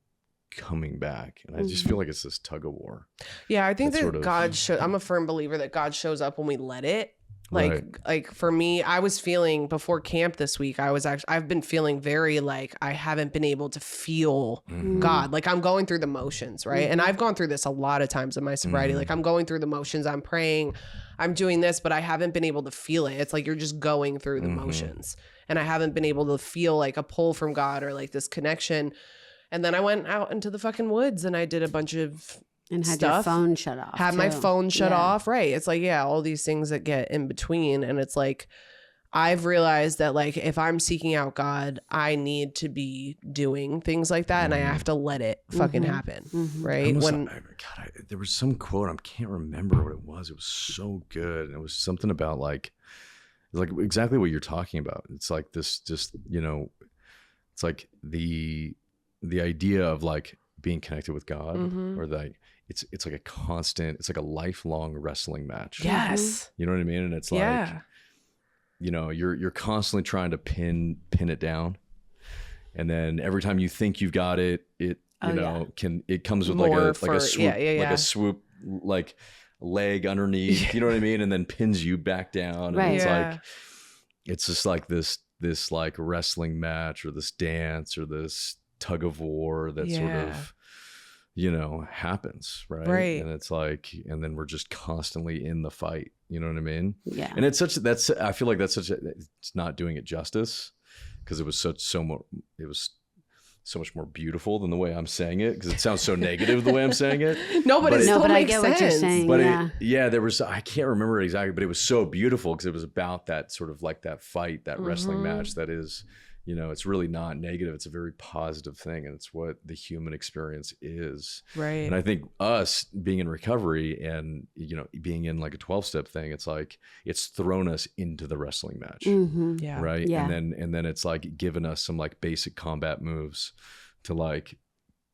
Speaker 1: coming back. And I just feel like it's this tug of war.
Speaker 2: Yeah. I think that God I'm a firm believer that God shows up when we let it. Like for me, I was feeling before camp this week, I've been feeling very like I haven't been able to feel God. Like I'm going through the motions, right? And I've gone through this a lot of times in my sobriety. Like I'm going through the motions, I'm praying, I'm doing this, but I haven't been able to feel it. It's like you're just going through the motions. And I haven't been able to feel like a pull from God or like this connection. And then I went out into the fucking woods and I did a bunch of
Speaker 3: and had
Speaker 2: stuff.
Speaker 3: Your phone shut off.
Speaker 2: Had my phone shut off. Right. It's like, all these things that get in between. And it's like, I've realized that like, if I'm seeking out God, I need to be doing things like that. And I have to let it fucking happen. Right.
Speaker 1: There was some quote, I can't remember what it was. It was so good. And it was something about like exactly what you're talking about. It's like this, just, you know, it's like the idea of like being connected with God, or like, it's like a constant, it's like a lifelong wrestling match.
Speaker 2: Yes.
Speaker 1: You know what I mean? And it's like, you know, you're constantly trying to pin it down. And then every time you think you've got it, it comes with
Speaker 2: More
Speaker 1: like a swoop, like a swoop, like leg underneath, you know what I mean? And then pins you back down.
Speaker 3: Right.
Speaker 1: And it's like, it's just like this like wrestling match or this dance or this tug of war that sort of, you know, happens. Right. And it's like, and then we're just constantly in the fight. You know what I mean?
Speaker 3: Yeah.
Speaker 1: And it's I feel like it's not doing it justice, because it was so much more beautiful than the way I'm saying it, because it sounds so negative the way I'm saying it.
Speaker 2: No, but
Speaker 3: I get what you're saying.
Speaker 1: But there was, I can't remember it exactly, but it was so beautiful because it was about that sort of like that fight, that wrestling match that is, you know, it's really not negative. It's a very positive thing, and it's what the human experience is.
Speaker 2: Right.
Speaker 1: And I think us being in recovery and, you know, being in like a 12-step thing, it's like it's thrown us into the wrestling match.
Speaker 2: Yeah.
Speaker 1: Right.
Speaker 3: Yeah.
Speaker 1: And then it's like given us some like basic combat moves to like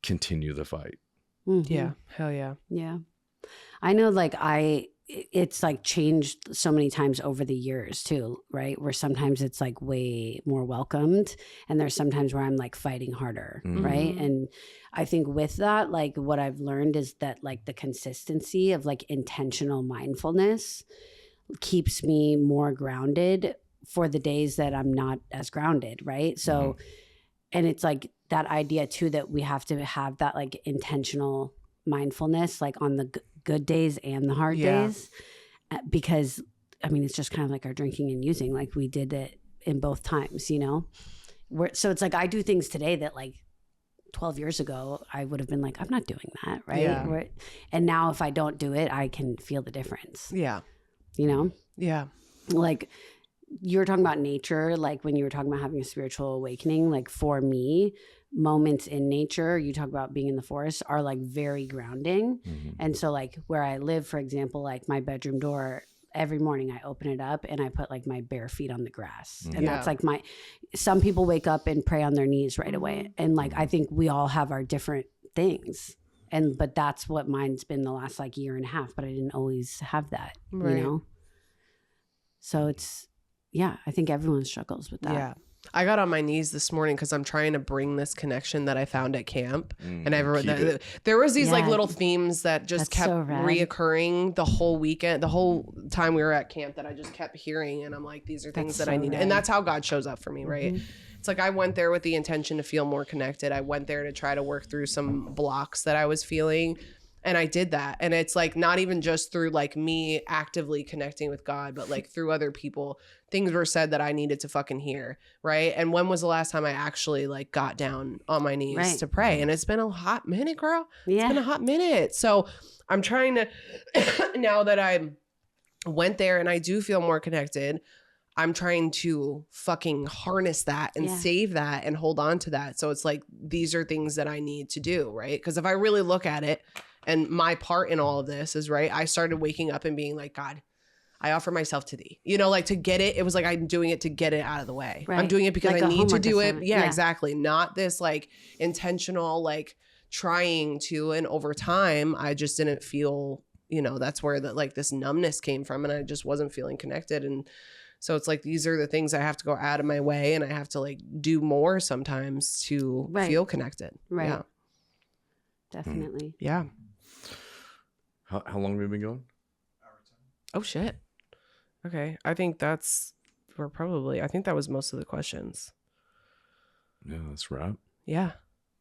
Speaker 1: continue the fight.
Speaker 2: Yeah. Hell yeah.
Speaker 3: Yeah. I know, like it's like changed so many times over the years too, right? Where sometimes it's like way more welcomed, and there's sometimes where I'm like fighting harder, right? And I think with that, like what I've learned is that like the consistency of like intentional mindfulness keeps me more grounded for the days that I'm not as grounded, right? So, and it's like that idea too that we have to have that like intentional mindfulness, like on the good days and the hard days, because I mean, it's just kind of like our drinking and using, like we did it in both times, you know. So it's like I do things today that like 12 years ago I would have been like, I'm not doing that, right? And now if I don't do it, I can feel the difference.
Speaker 2: Yeah.
Speaker 3: You know.
Speaker 2: Yeah.
Speaker 3: Like you were talking about nature, like when you were talking about having a spiritual awakening, like for me, moments in nature, you talk about being in the forest, are like very grounding. And so like where I live, for example, like my bedroom door, every morning I open it up and I put like my bare feet on the grass. And that's like some people wake up and pray on their knees right away. And like, I think we all have our different things. But that's what mine's been the last like year and a half, but I didn't always have that, you know? So it's, I think everyone struggles with that.
Speaker 2: Yeah. I got on my knees this morning because I'm trying to bring this connection that I found at camp. And everyone, there was these like little themes that just kept reoccurring the whole weekend, the whole time we were at camp, that I just kept hearing. And I'm like, these are things that I need. And that's how God shows up for me, right? It's like I went there with the intention to feel more connected. I went there to try to work through some blocks that I was feeling. And I did that. And it's like not even just through like me actively connecting with God, but like through other people. Things were said that I needed to fucking hear. Right. And when was the last time I actually like got down on my knees to pray? And it's been a hot minute, girl. It's been a hot minute. So I'm trying to, now that I went there and I do feel more connected, I'm trying to fucking harness that and save that and hold on to that. So it's like, these are things that I need to do. Right. Because if I really look at it, and my part in all of this is, right, I started waking up and being like, God, I offer myself to thee. You know, like to get it. It was like I'm doing it to get it out of the way. Right. I'm doing it because like I need to do it. Yeah, exactly. Not this like intentional, like trying to. And over time, I just didn't feel, you know, that's where that like this numbness came from. And I just wasn't feeling connected. And so it's like, these are the things I have to go out of my way. And I have to like do more sometimes to feel connected. Right. Yeah.
Speaker 3: Definitely.
Speaker 2: Yeah.
Speaker 1: How long have we been going?
Speaker 2: Oh shit. Okay. I think I think that was most of the questions.
Speaker 1: Yeah, that's right.
Speaker 2: Yeah.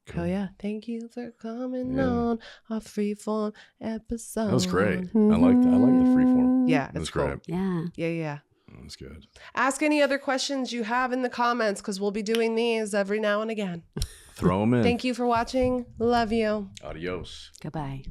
Speaker 2: Cool. Hell yeah. Thank you for coming on our freeform episode.
Speaker 1: That was great. I like the freeform.
Speaker 2: Yeah, it's
Speaker 1: cool.
Speaker 2: Great. Yeah.
Speaker 1: That was good.
Speaker 2: Ask any other questions you have in the comments, because we'll be doing these every now and again.
Speaker 1: Throw them in.
Speaker 2: Thank you for watching. Love you.
Speaker 1: Adios.
Speaker 3: Goodbye.